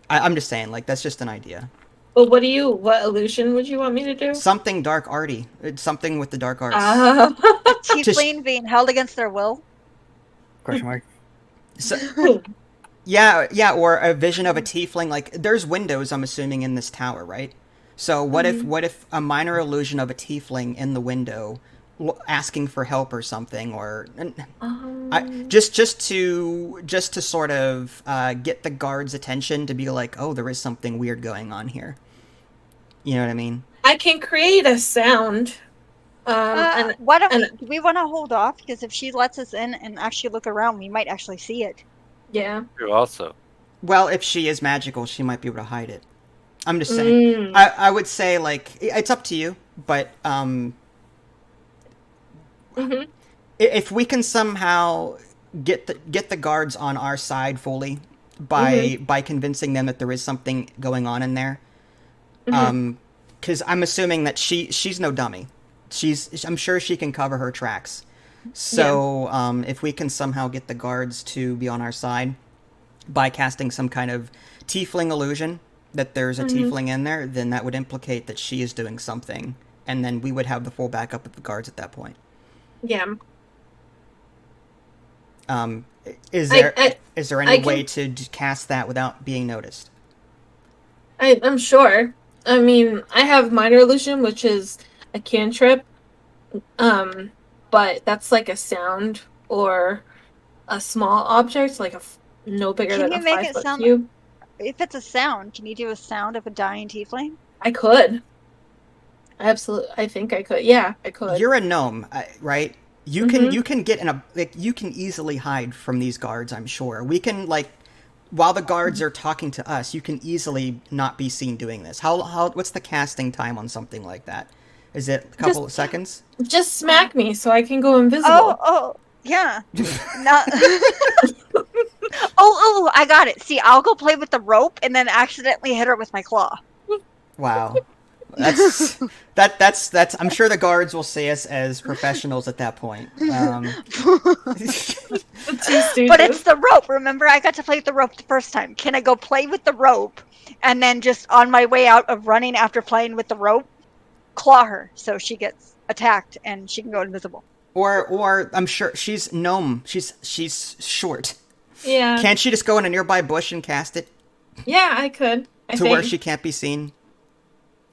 I'm just saying, like, that's just an idea. But what illusion would you want me to do? Something dark arty. It's something with the dark arts. Tiefling being held against their will. Question mark. So, yeah, or a vision of a tiefling. Like, there's windows, I'm assuming, in this tower, right? So what if a minor illusion of a tiefling in the window asking for help or something, or just to sort of get the guards' attention, to be like, oh, there is something weird going on here. You know what I mean? I can create a sound. And Why don't do we want to hold off? Because if she lets us in and actually look around, we might actually see it. yeah. True. Also. Well, if she is magical, she might be able to hide it. I'm just saying. I would say, like, it's up to you, but if we can somehow get the guards on our side fully by convincing them that there is something going on in there, because I'm assuming that she's no dummy. I'm sure she can cover her tracks. So if we can somehow get the guards to be on our side by casting some kind of tiefling illusion that there's a tiefling in there, then that would implicate that she is doing something, and then we would have the full backup of the guards at that point. Yeah. Is there any way to cast that without being noticed? I'm sure. I mean, I have minor illusion, which is a cantrip. But that's like a sound or a small object, like no bigger Can than you a make 5 it foot sound? cube. If it's a sound, can you do a sound of a dying tiefling? I could. Absolutely, I think I could. Yeah, I could. You're a gnome, right? You can get in you can easily hide from these guards. I'm sure we can, like, while the guards are talking to us, you can easily not be seen doing this. What's the casting time on something like that? Is it a couple of seconds? Just smack me so I can go invisible. Oh, yeah. Not. Oh, I got it. See, I'll go play with the rope and then accidentally hit her with my claw. Wow. That's I'm sure the guards will see us as professionals at that point. But it's the rope. Remember, I got to play with the rope the first time. Can I go play with the rope and then just on my way out of running after playing with the rope, claw her so she gets attacked and she can go invisible? Or I'm sure she's gnome. She's short. Yeah. Can't she just go in a nearby bush and cast it? Yeah, I could. Where she can't be seen?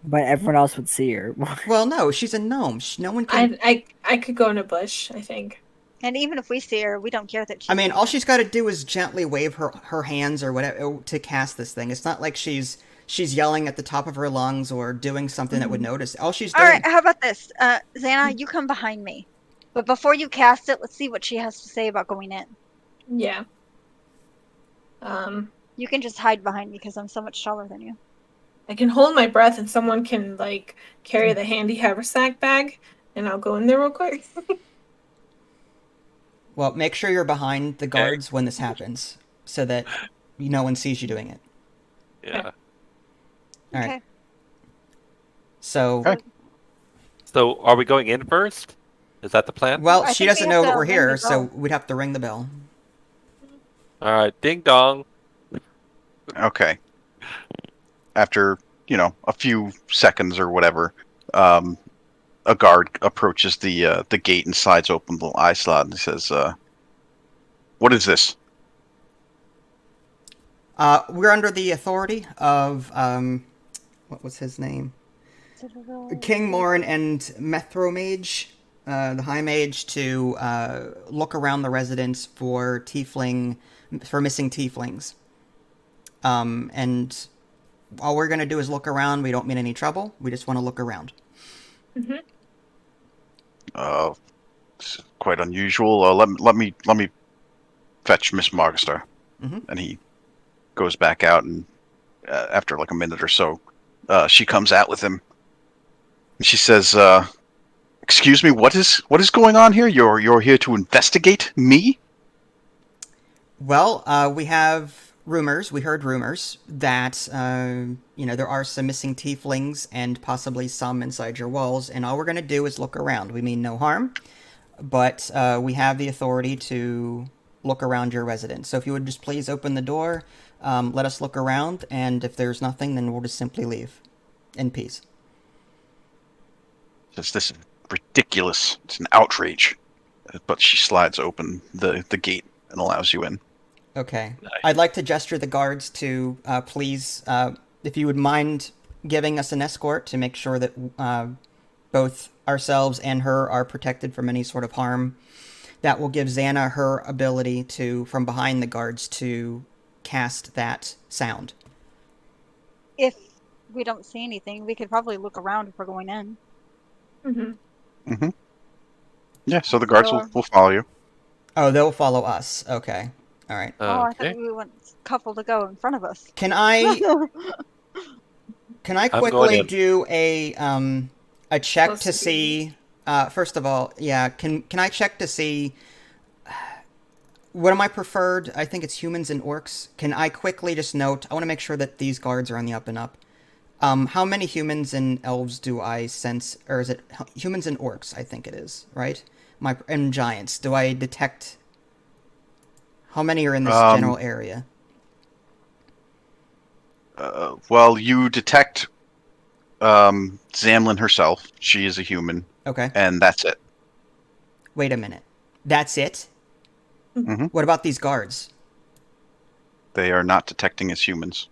But everyone else would see her. Well, no, she's a gnome. No one can. I could go in a bush, I think. And even if we see her, we don't care that she. I mean, all she's got to do is gently wave her hands or whatever to cast this thing. It's not like she's yelling at the top of her lungs or doing something that would notice. All she's doing. All right, how about this? Xana, you come behind me. But before you cast it, let's see what she has to say about going in. Yeah. You can just hide behind me because I'm so much taller than you. I can hold my breath and someone can like carry the handy haversack bag, and I'll go in there real quick. Well, make sure you're behind the guards when this happens, so that no one sees you doing it. Yeah. All Okay. right. So, Okay. So are we going in first? Is that the plan? well, I she think we doesn't have know to that we're ring here, the so bell. we'd have to ring the bell. All right, ding dong. Okay. After, a few seconds or whatever, a guard approaches the gate and slides open the little eye slot and says, "What is this?" We're under the authority of, what was his name? King Morin and Methromage, the High Mage, to look around the residence for missing tieflings. And all we're going to do is look around. We don't mean any trouble. We just want to look around. Mm-hmm. It's quite unusual. Let me fetch Miss Margister. Mhm. And he goes back out, and after like a minute or so, she comes out with him. And she says, "Excuse me, what is going on here? You're here to investigate me?" Well, we have rumors. We heard rumors that there are some missing tieflings and possibly some inside your walls. And all we're going to do is look around. We mean no harm, but we have the authority to look around your residence. So if you would just please open the door, let us look around, and if there's nothing, then we'll just simply leave in peace. Says, "This is ridiculous. It's an outrage." But she slides open the gate and allows you in. Okay. Nice. I'd like to gesture the guards to please, if you would mind giving us an escort to make sure that both ourselves and her are protected from any sort of harm. That will give Xana her ability to, from behind the guards, to cast that sound. If we don't see anything, we could probably look around if we're going in. Mm-hmm. Yeah, so the guards will follow you. Oh, they'll follow us. Okay. All right. Oh, I Okay. thought we want a couple to go in front of us. Can I I'm going quickly in. do a check Supposed to to see? First of all, yeah. Can I check to see what am I preferred? I think it's humans and orcs. Can I quickly just note? I want to make sure that these guards are on the up and up. How many humans and elves do I sense, or is it humans and orcs? I think it is, right? And giants. Do I detect? How many are in this general area? Well, you detect Zamlin herself. She is a human. Okay. And that's it. Wait a minute. That's it? Mm-hmm. What about these guards? They are not detecting as humans.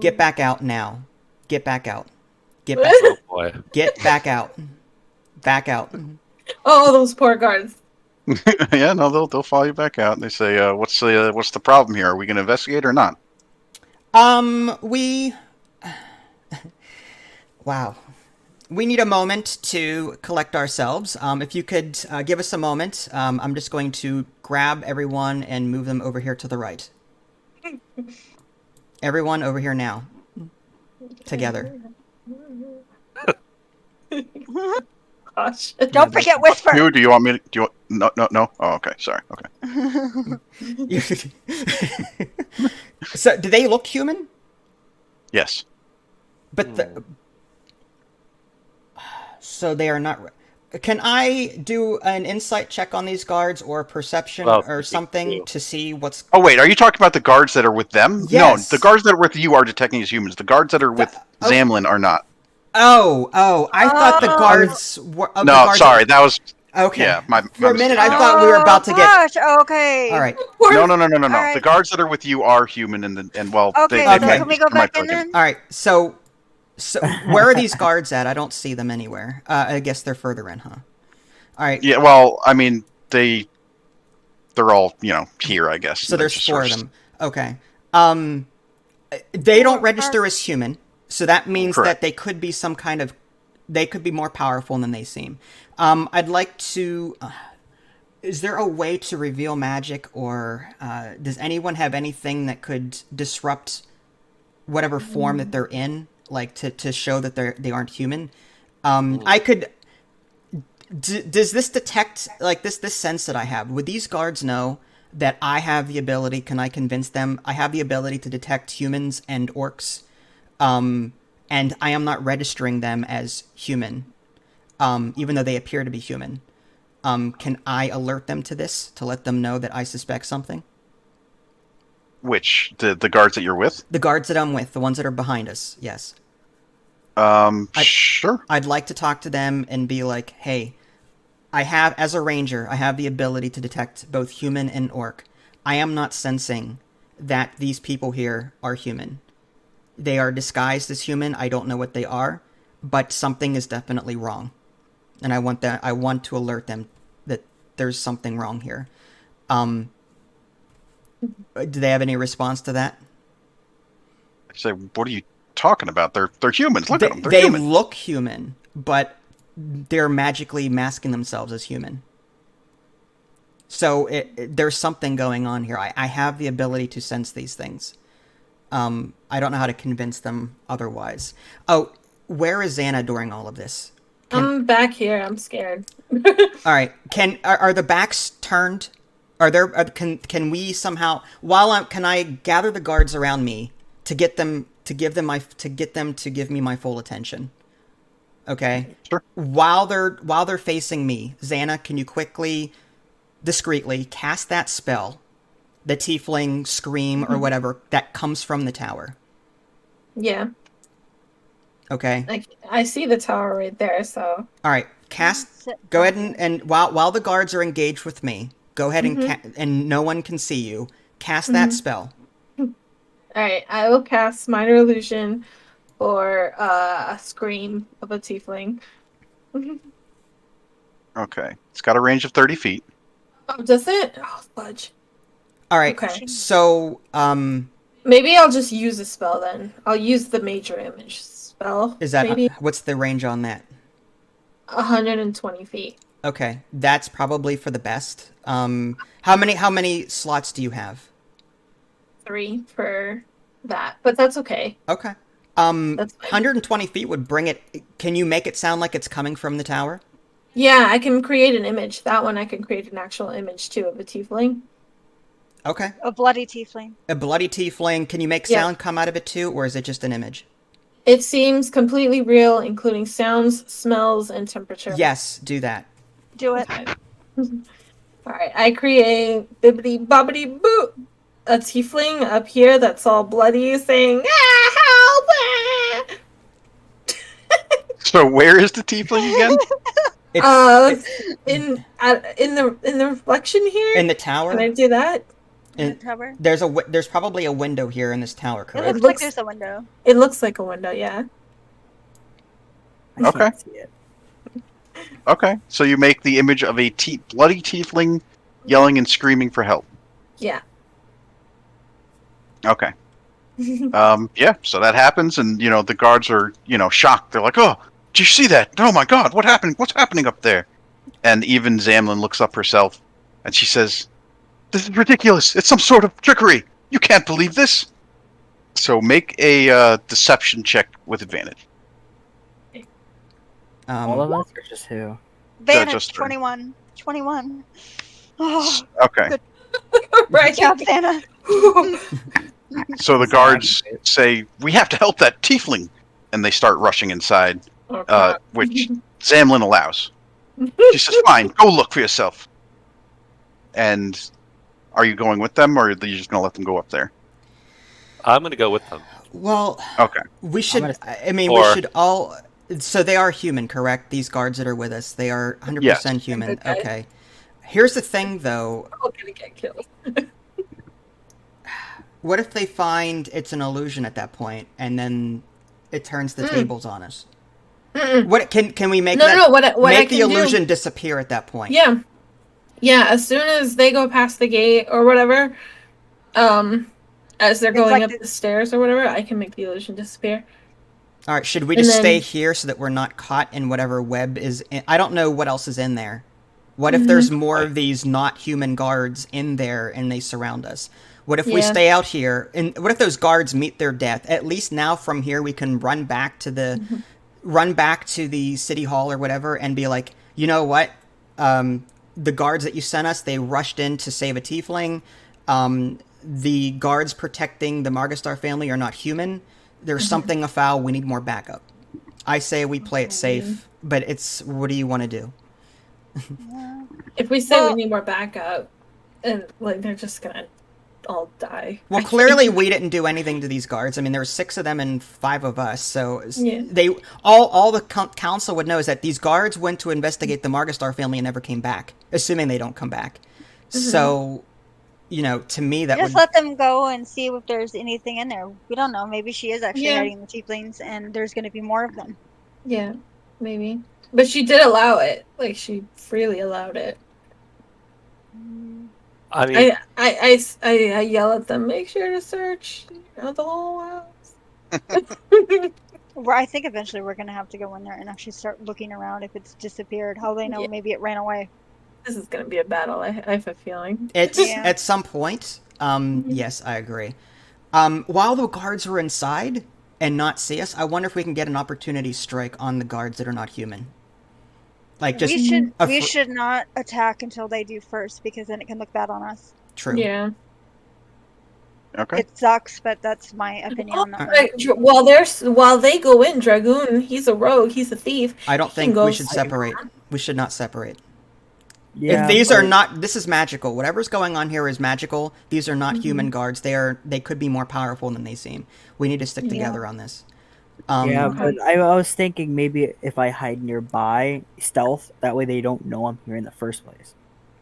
Get back out now. Get back out. Get back. Oh boy. Get back out. Back out. Oh, those poor guards. Yeah, no, they'll follow you back out. And they say, "What's the problem here? Are we going to investigate or not?" We. Wow. We need a moment to collect ourselves. If you could give us a moment, I'm just going to grab everyone and move them over here to the right. Everyone over here now. Together. Gosh. Don't forget Whisper! You? Do you want me to? Do you want, no. Oh, okay. Sorry. Okay. So, do they look human? Yes. But so they are not. Can I do an insight check on these guards or perception or something to see what's? Oh wait, are you talking about the guards that are with them? Yes. No, the guards that are with you are detecting as humans. The guards that are with Zamlin are not. Oh! I thought the guards were. No, the guards sorry, that was. okay. Yeah, my For a mistake. minute, I No. thought we were about to get. Gosh, okay. All right. No. right. The guards that are with you are human, and well, Okay, they so might, can we go they might back in be like then? All right. So where are these guards at? I don't see them anywhere. I guess they're further in, huh? All right. Yeah, well, I mean, they're all here, I guess. So there's just four of sort them. Okay. They don't register as human, so that means Correct. that they could be some kind of they could be more powerful than they seem. I'd like to. Is there a way to reveal magic, or does anyone have anything that could disrupt whatever form that they're in, like to show that they aren't human? I could. Does this detect, like, this sense that I have? Would these guards know that I have the ability? Can I convince them I have the ability to detect humans and orcs, and I am not registering them as human, even though they appear to be human? Can I alert them to this to let them know that I suspect something? Which the guards that you're with? The guards that I'm with, the ones that are behind us. Yes. Sure. I'd like to talk to them and be like, hey, as a ranger, I have the ability to detect both human and orc. I am not sensing that these people here are human. They are disguised as human. I don't know what they are, but something is definitely wrong. And I want to alert them that there's something wrong here. Do they have any response to that? I say, what are you talking about? They're humans. Look at them. They're they human. Look human, but they're magically masking themselves as human. So there's something going on here. I have the ability to sense these things. I don't know how to convince them otherwise. Oh, where is Xana during all of this? I'm back here. I'm scared. All right. Are the backs turned? Are there? Can we somehow? Can I gather the guards around me to get them to give me my full attention? Okay. Sure. While they're facing me, Xana, can you quickly, discreetly cast that spell, the Tiefling Scream or whatever that comes from the tower? Yeah. Okay. I see the tower right there, so. All right. Go ahead and while the guards are engaged with me, go ahead and no one can see you. Cast that spell. All right. I will cast Minor Illusion for a scream of a tiefling. Okay. It's got a range of 30 feet. Oh, does it? Oh, fudge. All right. Okay. So, maybe I'll just use a spell then. I'll use the Major Image spell. Is that maybe what's the range on that? 120 feet. Okay, that's probably for the best. How many slots do you have? 3 for that, but that's okay. Okay. That's fine. 120 feet would bring it. Can you make it sound like it's coming from the tower? Yeah, I can create an image. That one I can create an actual image too of a tiefling. Okay. A bloody tiefling. A bloody tiefling. Can you make sound come out of it too, or is it just an image? It seems completely real, including sounds, smells, and temperature. Yes, do that. Do it. Okay. Alright, I create bibbity bobbity boo, a tiefling up here that's all bloody saying, help! So where is the tiefling again? In the reflection here? In the tower? Can I do that? In the tower? There's probably a window here in this tower, It correct? looks like there's a window. It looks like a window, yeah. I Okay. can't see it. Okay. So you make the image of a bloody tiefling yelling and screaming for help. Yeah. Okay. Yeah, so that happens, and, the guards are, shocked. They're like, oh, did you see that? Oh my god, what happened? What's happening up there? And even Zamlin looks up herself, and she says, this is ridiculous. It's some sort of trickery. You can't believe this. So make a deception check with advantage. All of us, or just who? Vantage, just 21. 21. Oh, Okay. Good. Right. good job, Santa. So the guards say, we have to help that tiefling. And they start rushing inside, which Zamlin allows. She says, fine, go look for yourself. And are you going with them, or are you just going to let them go up there? I'm going to go with them. Well, Okay. we should. We should all. So they are human, correct? These guards that are with us, they are 100% human. Okay. Here's the thing, though. I'm gonna get killed. What if they find it's an illusion at that point, and then it turns the tables on us? What can we make? Make the illusion disappear at that point? Yeah. As soon as they go past the gate or whatever, as they're going up the stairs or whatever, I can make the illusion disappear. All right, should we And just then- stay here so that we're not caught in whatever web is in? I don't know what else is in there. What if there's more of these not human guards in there and they surround us? What if we stay out here? And what if those guards meet their death? At least now from here we can run back to the city hall or whatever and be like, you know what? The guards that you sent us, they rushed in to save a tiefling. The guards protecting the Margastar family are not human. There's something afoul. We need more backup. I say we play it safe, but it's, what do you want to do? If we say we need more backup, and like they're just gonna all die. Well, clearly we didn't do anything to these guards. I mean, there were 6 of them and 5 of us, so they all the council would know is that these guards went to investigate the Margastar family and never came back, assuming they don't come back. So, you know, to me that just let them go and see if there's anything in there. We don't know. Maybe she is actually hiding the tieflings, and there's going to be more of them. Yeah, maybe. But she did allow it. Like, she freely allowed it. I mean, I yell at them, make sure to search the whole house. I think eventually we're going to have to go in there and actually start looking around if it's disappeared. How do they know maybe it ran away? This is going to be a battle, I have a feeling. It's at some point. Yes, I agree. While the guards are inside and not see us, I wonder if we can get an opportunity strike on the guards that are not human. Like, just we should not attack until they do first, because then it can look bad on us. True. Yeah. Okay. It sucks, but that's my opinion on that. While they go in, Dragoon, he's a rogue, he's a thief. I don't think we should separate. We should not separate. Yeah, if these are not, this is magical. Whatever's going on here is magical. These are not human guards. They could be more powerful than they seem. We need to stick together on this. But I was thinking maybe if I hide nearby, stealth, that way they don't know I'm here in the first place.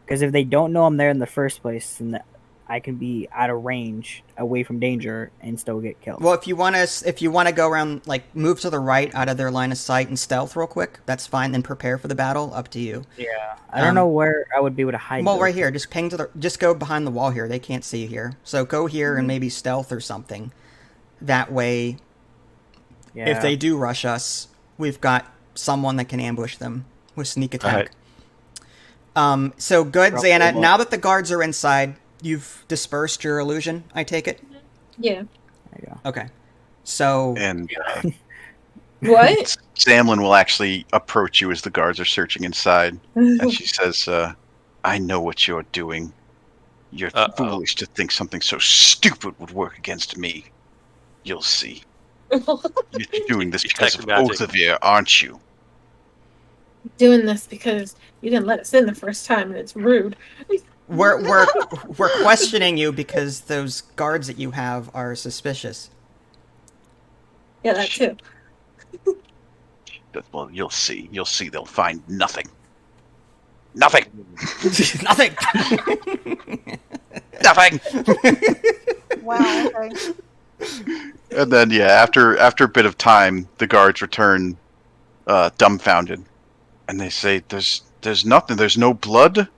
Because if they don't know I'm there in the first place, then I can be out of range, away from danger, and still get killed. Well, if you want to go around, like, move to the right out of their line of sight and stealth real quick, that's fine. Then prepare for the battle. Up to you. Yeah, I don't know where I would be able to hide. Well, right here, just go behind the wall here. They can't see you here, so go here and maybe stealth or something. That way, if they do rush us, we've got someone that can ambush them with sneak attack. Right. So good, Xana. Now that the guards are inside, you've dispersed your illusion, I take it? Yeah. There you go. Okay. So... And what? Zamlin will actually approach you as the guards are searching inside. And she says, I know what you're doing. You're foolish to think something so stupid would work against me. You'll see. You're doing this because of both of you, aren't you? Doing this because you didn't let us in the first time, and it's rude. We're questioning you because those guards that you have are suspicious. Yeah, that too. Well, you'll see. You'll see. They'll find nothing. Nothing. Nothing. Nothing. Wow. Okay. And then, after a bit of time, the guards return, dumbfounded, and they say, "There's nothing. There's no blood.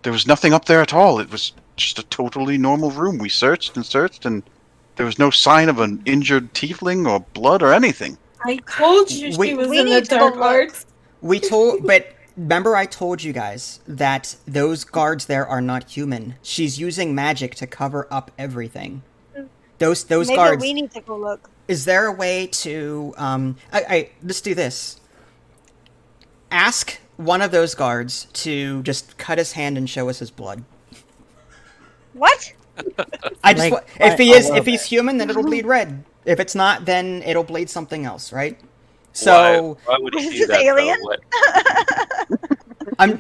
There was nothing up there at all. It was just a totally normal room. We searched, and there was no sign of an injured tiefling or blood or anything." I told you she was in the dark arts. But remember I told you guys that those guards there are not human. She's using magic to cover up everything. Those Maybe guards. We need to go look. Is there a way to let's do this. Ask one of those guards to just cut his hand and show us his blood. What? If he's human, then it'll bleed red. If it's not, then it'll bleed something else, right? So why would he do this that? alien?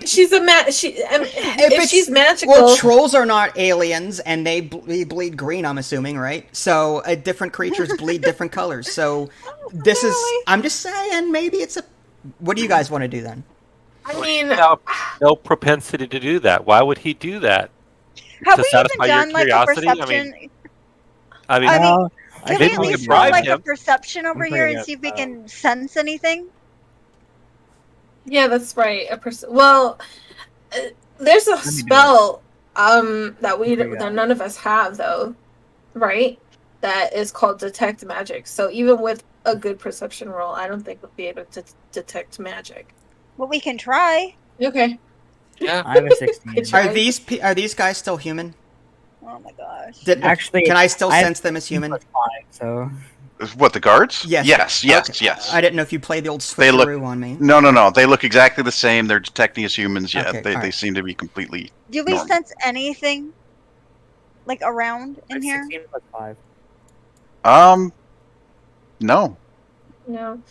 She's if she's magical. Well, trolls are not aliens, and they bleed green. I'm assuming, right? So different creatures bleed different colors. So this is. I'm just saying, maybe it's a. What do you guys want to do then? I mean, no propensity to do that. Why would he do that? Have To we satisfy even your done like a curiosity? perception? I mean, can we maybe at we least could bribe roll like him. a perception over I'm here pretty and good, see if we can sense anything? yeah, that's right. Well, there's a spell that none of us have though, right? that is called detect magic. So even with a good perception roll, I don't think we'll be able to detect magic. Well, we can try. Okay. Yeah. I have a 16. Good Are try. these guys still human? Oh my gosh. Actually, Can I still I have sense them as human? +5, so What, the guards? Yes. Yes. Okay. Yes. I didn't know if you played the old They look- switcheroo on me. No. They look exactly the same. They're detecting as humans. Yeah, Okay, they alright. seem to be completely Do we normal. sense anything like around in it's here? 16 +5. No. No.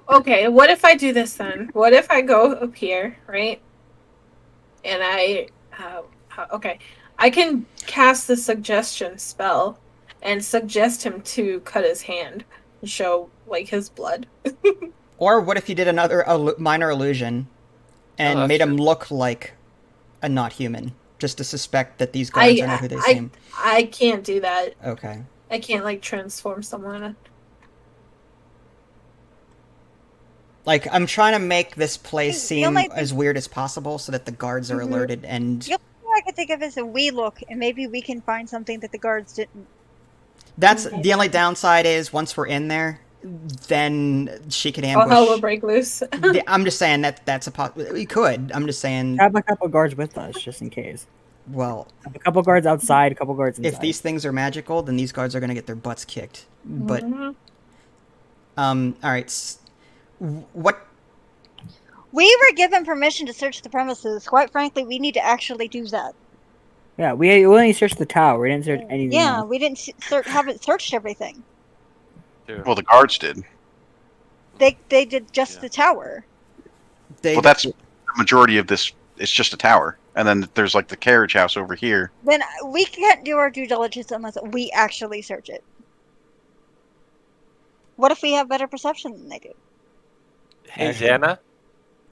Okay, what if I do this then? What if I go up here, right? And okay, I can cast the suggestion spell and suggest him to cut his hand and show like his blood. Or what if you did another minor illusion and that's made him true. look like a not human, just to suspect that these guards are not who they seem? I can't do that. Okay. I can't like transform someone. Like, I'm trying to make this place The seem only as weird as possible so that the guards are alerted and... The only thing I could think of is a we look, and maybe we can find something that the guards didn't. That's the only downside is once we're in there, then she could ambush. Hell will break loose. I'm just saying that's a we could. I'm just saying. Have a couple guards with us, just in case. Well, Have a couple guards outside, a couple guards inside. if these things are magical, then these guards are gonna get their butts kicked. But Mhm. all right. What? We were given permission to search the premises. Quite frankly, we need to actually do that. Yeah, we only searched the tower. We didn't search anything Yeah, else. we didn't haven't searched everything. Well, the guards did. They did just the tower. They, Well, that's the majority of this. It's just a tower, and then there's like the carriage house over here. Then we can't do our due diligence unless we actually search it. What if we have better perception than they do? Hey, Xana?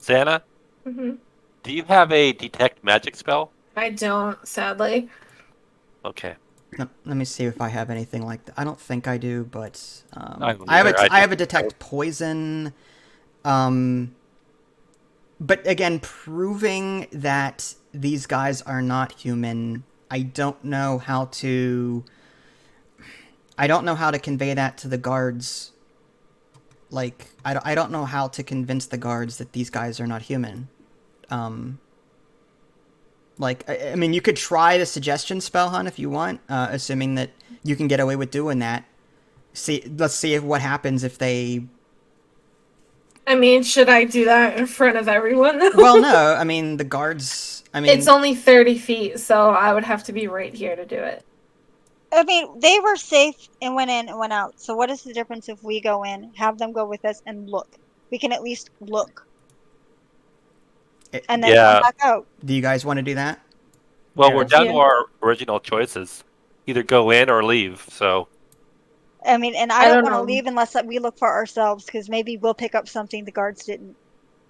Xana, Mhm. do you have a detect magic spell? I don't, sadly. Okay. Let me see if I have anything like that. I don't think I do, but I don't I have either. I have a detect poison. But again, proving that these guys are not human, I don't know how to convey that to the guards. Like, I don't know how to convince the guards that these guys are not human. Like, I mean, you could try the suggestion spell, Hun, if you want, assuming that you can get away with doing that. Let's see what happens if they... I mean, should I do that in front of everyone? Well, no, I mean, the guards... I mean, It's only 30 feet, so I would have to be right here to do it. I mean, they were safe and went in and went out. So what is the difference if we go in, have them go with us, and look? We can at least look. And then come back out. Do you guys want to do that? Well, Yeah. we're down to our original choices. Either go in or leave, so... I mean, and I I don't don't want to know. leave unless we look for ourselves, because maybe we'll pick up something the guards didn't.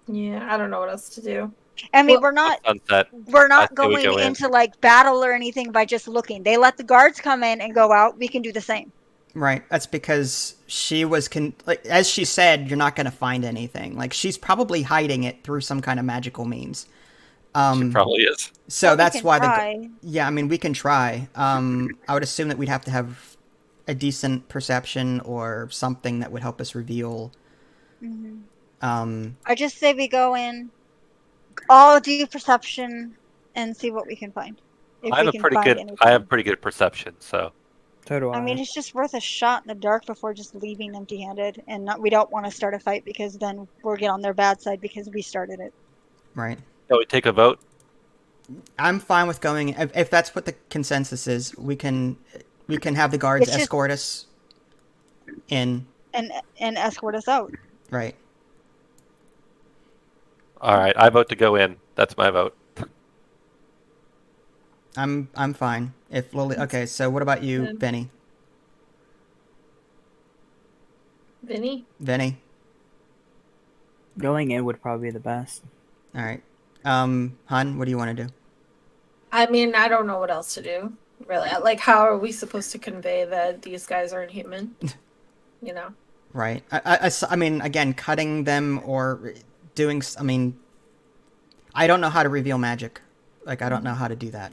Yeah, I don't know what else to do. I mean, Well, Sunset. we're not I say we going go in. into like battle or anything by just looking. They let the guards come in and go out. We can do the same. Right. That's because she was like, as she said, you're not going to find anything. Like, she's probably hiding it through some kind of magical means. She probably is. So But we that's can why try. yeah, I mean, we can try. I would assume that we'd have to have a decent perception or something that would help us reveal. I just say we go in, all do perception, and see what we can find. If I have we a can pretty find good. anything. I have pretty good perception, so So do I. I mean, it's just worth a shot in the dark before just leaving empty-handed, and we don't want to start a fight because then we'll get on their bad side because we started it. Right. shall we take a vote? I'm fine with going. If that's what the consensus is, we can have the guards It's just- escort us in. And escort us out. Right. All right, I vote to go in. That's my vote. I'm fine. If Lily. Okay. So what about you, Good. Benny? Vinny? Benny. Going in would probably be the best. All right. Hun, what do you want to do? I mean, I don't know what else to do, really. Like, how are we supposed to convey that these guys aren't human? You know? Right. I mean, again, cutting them or doing. I mean, I don't know how to reveal magic. Like, I don't know how to do that.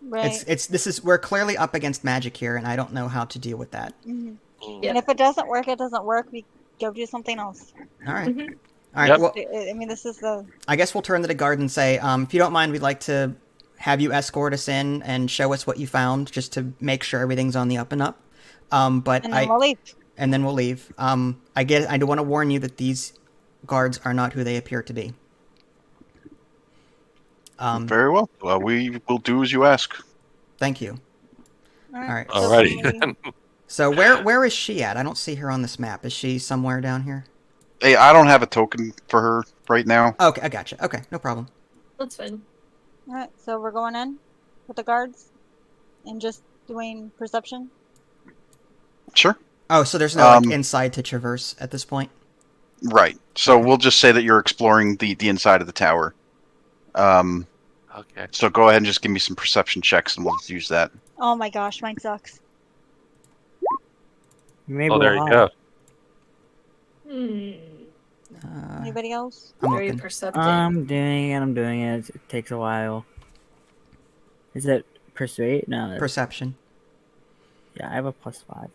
Right. We're clearly up against magic here, and I don't know how to deal with that. Mhm. Yeah. And if it doesn't work, it doesn't work. We go do something else. All right. Mhm. All right. Yep. Well, I mean, this is the. I guess we'll turn to the guard and say, if you don't mind, we'd like to have you escort us in and show us what you found, just to make sure everything's on the up and up. But And then we'll leave. and then we'll leave. I do want to warn you that these guards are not who they appear to be. Very well. Well, we will do as you ask. Thank you. All right. So Alrighty. then So where is she at? I don't see her on this map. Is she somewhere down here? Hey, I don't have a token for her right now. Okay, I gotcha. Okay, no problem. That's fine. All right. So we're going in with the guards and just doing perception. Sure. Oh, so there's no inside to traverse at this point? Right. So Okay. we'll just say that you're exploring the inside of the tower. Okay. So go ahead and just give me some perception checks, and we'll just use that. Oh my gosh, mine sucks. Maybe Oh, there we'll you go. Anybody else? I'm Very looking. perceptive. I'm doing it. It takes a while. Is it persuade? No. Perception. Yeah, I have a +5.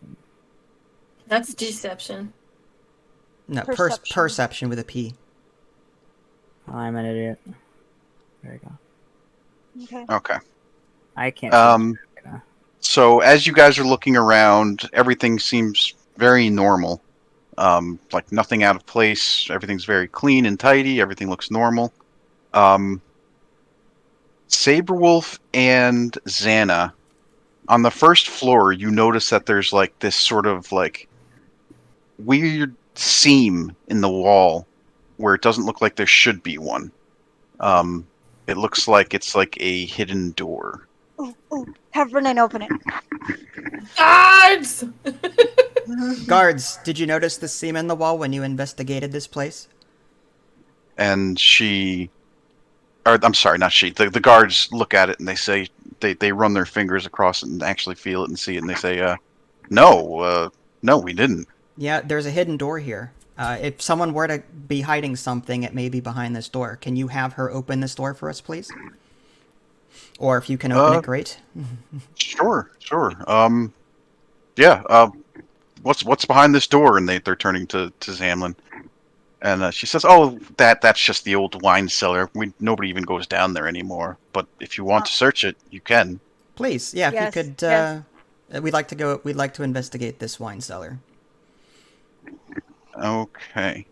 That's deception. No, Perception. perception with a P. I'm an idiot. There you go. Okay. Okay. I can't. See right now. So as you guys are looking around, everything seems very normal. Like nothing out of place. Everything's very clean and tidy. Everything looks normal. Saberwolf and Xana, on the first floor, you notice that there's like this sort of like weird seam in the wall where it doesn't look like there should be one. It looks like it's like a hidden door. Ooh, have Brennan open it. Guards! Guards, did you notice the seam in the wall when you investigated this place? And I'm sorry, not she. The guards look at it and they say, they run their fingers across it and actually feel it and see it, and they say, no, we didn't. Yeah, there's a hidden door here. If someone were to be hiding something, it may be behind this door. Can you have her open this door for us, please? Or if you can open it, great. Sure. Yeah. What's behind this door? And they're turning to Zamlin, and she says, "Oh, that's just the old wine cellar. Nobody even goes down there anymore. But if you want to search it, you can." Please, yeah. Yes, If you could, yes. we'd like to go. We'd like to investigate this wine cellar. Okay.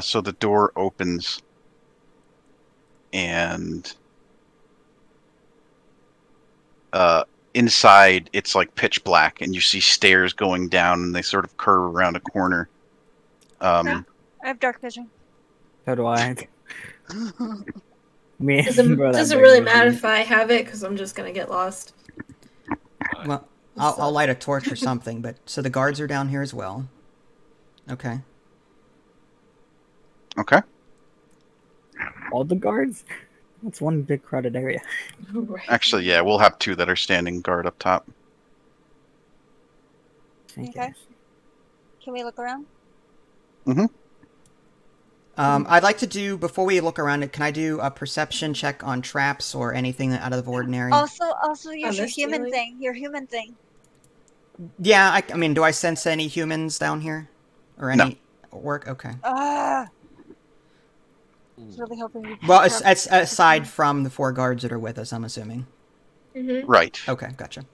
So the door opens, and inside it's like pitch black, and you see stairs going down, and they sort of curve around a corner. I have dark vision. So do I. Me. Doesn't bro, that doesn't big really vision. matter if I have it because I'm just gonna get lost. Well, I'll light a torch or something. But so the guards are down here as well. Okay. Okay. All the guards. That's one big crowded area. Right. Actually, yeah, we'll have two that are standing guard up top. Okay. Can we look around? I'd like to do, before we look around it, can I do a perception check on traps or anything out of the ordinary? Also, your this human feeling? thing. Your human thing. Yeah, I mean, do I sense any humans down here? Or any work? Okay. I was really hoping you. Well, it's aside from the 4 guards that are with us, I'm assuming. Mm-hmm. Right. Okay, gotcha.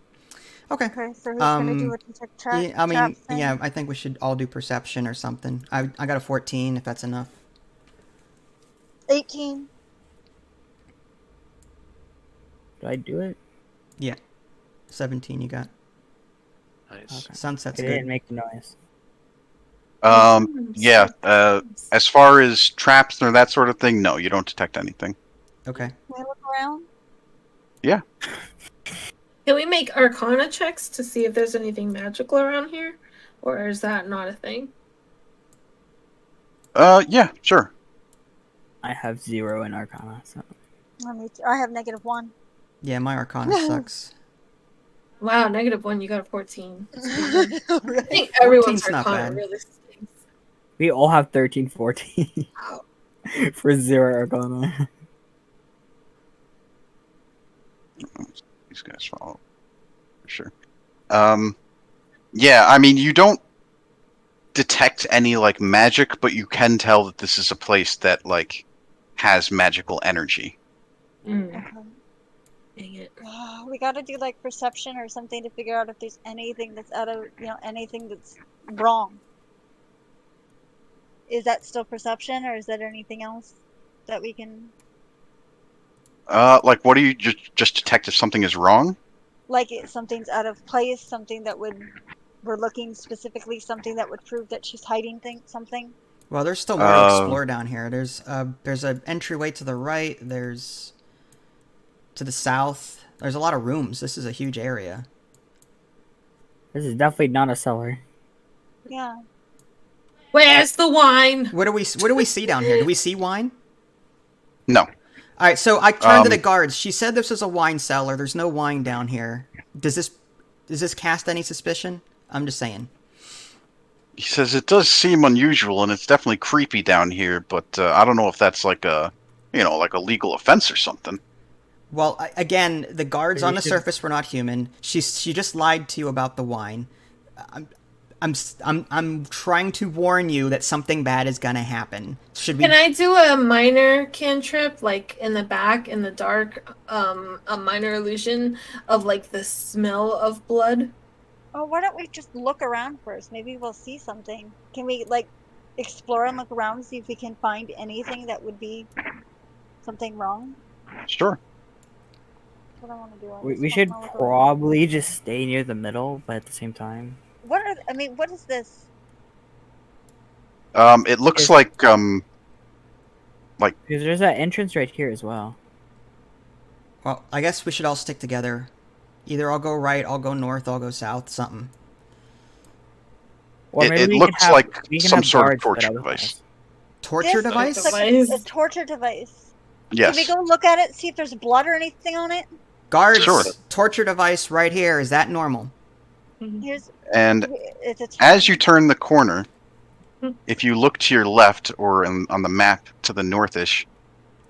Okay. Okay, so who's gonna do a trap? Yeah, I mean, trap thing? yeah, I think we should all do perception or something. I got a 14, if that's enough. 18. Do I do it? 17 you got. Nice. Okay. Sunset's It didn't good. make the noise. Yeah. As far as traps or that sort of thing, no, you don't detect anything. Okay. Can we look around? Can we make Arcana checks to see if there's anything magical around here, or is that not a thing? Yeah, sure. I have 0 in Arcana, so I have -1. Yeah, my Arcana sucks. Wow, -1. You got a 14. I Right. think everyone's 14's not Arcana bad. really stinks. we all have 13, 14 for 0 Arcana. These guys follow for sure. Yeah, I mean, you don't detect any like magic, but you can tell that this is a place that like has magical energy. Mm. Okay. Dang it. We got to do like perception or something to figure out if there's anything that's out of, anything that's wrong. Is that still perception, or is there anything else that we can? Like, what do you just detect if something is wrong? Like something's out of place, something that we're looking specifically, something that would prove that she's hiding something. Well, there's still more to explore down here. There's an entryway to the right. There's to the south. There's a lot of rooms. This is a huge area. This is definitely not a cellar. Yeah. Where's the wine? What do we see down here? Do we see wine? No. All right, so I turned to the guards. She said this was a wine cellar. There's no wine down here. Does this cast any suspicion? I'm just saying. He says it does seem unusual, and it's definitely creepy down here, but I don't know if that's like a, like a legal offense or something. Well, again, the guards on the surface were not human. She just lied to you about the wine. I'm trying to warn you that something bad is gonna happen. Can I do a minor cantrip, like in the back, in the dark, a minor illusion of like the smell of blood? Oh, why don't we just look around first? Maybe we'll see something. Can we like explore and look around and see if we can find anything that would be something wrong? Sure. That's what I want to do. We should probably just stay near the middle, but at the same time. What is this? It looks like because there's that entrance right here as well. Well, I guess we should all stick together. Either I'll go right, I'll go north, I'll go south, something. Or it looks like some sort of torture device. Torture device? Like a torture device. Yes. Can we go look at it, see if there's blood or anything on it? Guards, sure. Torture device right here. Is that normal? And as you turn the corner, if you look to your left or on the map to the northish,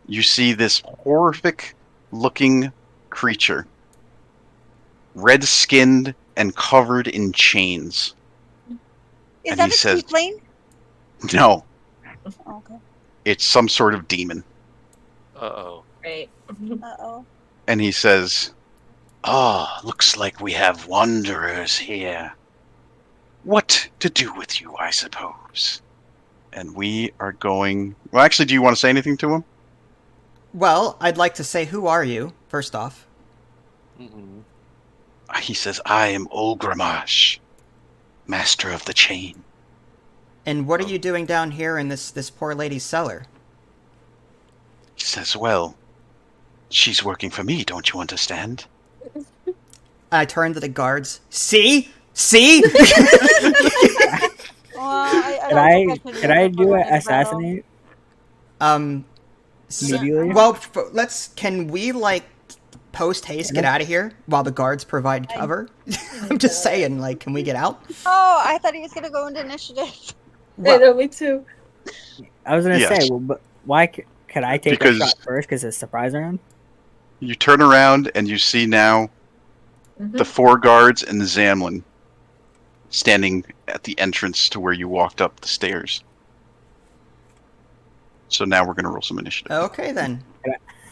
you see this horrific-looking creature. Red-skinned and covered in chains. Is that a tiefling? No. Oh, okay. It's some sort of demon. Uh-oh. Right. Uh-oh. And he says, looks like we have wanderers here. What to do with you, I suppose. And we are going... Well, actually, do you want to say anything to him? Well, I'd like to say, who are you, first off? Mm-hmm. He says, I am Olgramash, master of the chain. And what are you doing down here in this poor lady's cellar? He says, well, she's working for me, don't you understand? I turn to the guards. See? See? Can I do an assassinate? Immediately? Well, can we, like, post-haste get out of here while the guards provide cover? I'm just saying, like, can we get out? Oh, I thought he was going to go into initiative. Well, I know, me too. I was going to say, well, but why could I take a shot first because it's a surprise round? You turn around and you see now the 4 guards and the Zamlin standing at the entrance to where you walked up the stairs. So now we're going to roll some initiative. Okay, then.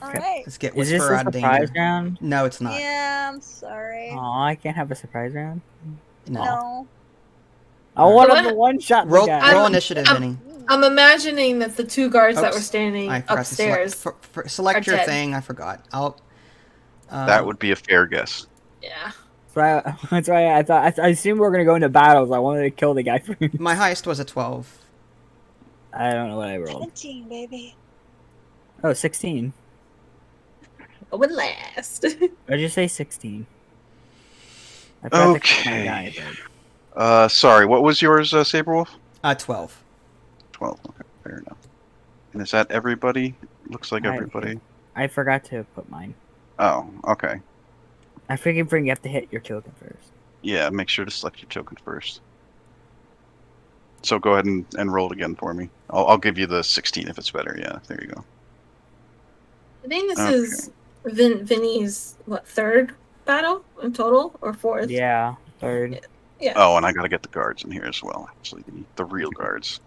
Alright. Let's get Is this Whisper a out of surprise danger. round? No, it's not. Yeah, I'm sorry. Aw, I can't have a surprise round? No. I want to one-shot the roll guy. Initiative, Vinny. I'm imagining that the 2 guards that were standing upstairs select your thing. I forgot. That would be a fair guess. Yeah. That's why I assumed we were going to go into battles. I wanted to kill the guy first. My highest was a 12. I don't know what I rolled. 17, baby. Oh, 16. Oh, and last. Or did you say 16? Okay. Sorry, what was yours, Saberwolf? 12. 12, okay, fair enough. And is that everybody? Looks like everybody. I forgot to put mine. Oh, okay. I figured you have to hit your token first. Yeah, make sure to select your token first. So go ahead and roll it again for me. I'll give you the 16 if it's better. Yeah, there you go. I think this is Vinny's third battle in total or fourth? Yeah, third. Yeah. Oh, and I gotta get the guards in here as well. Actually, the real guards.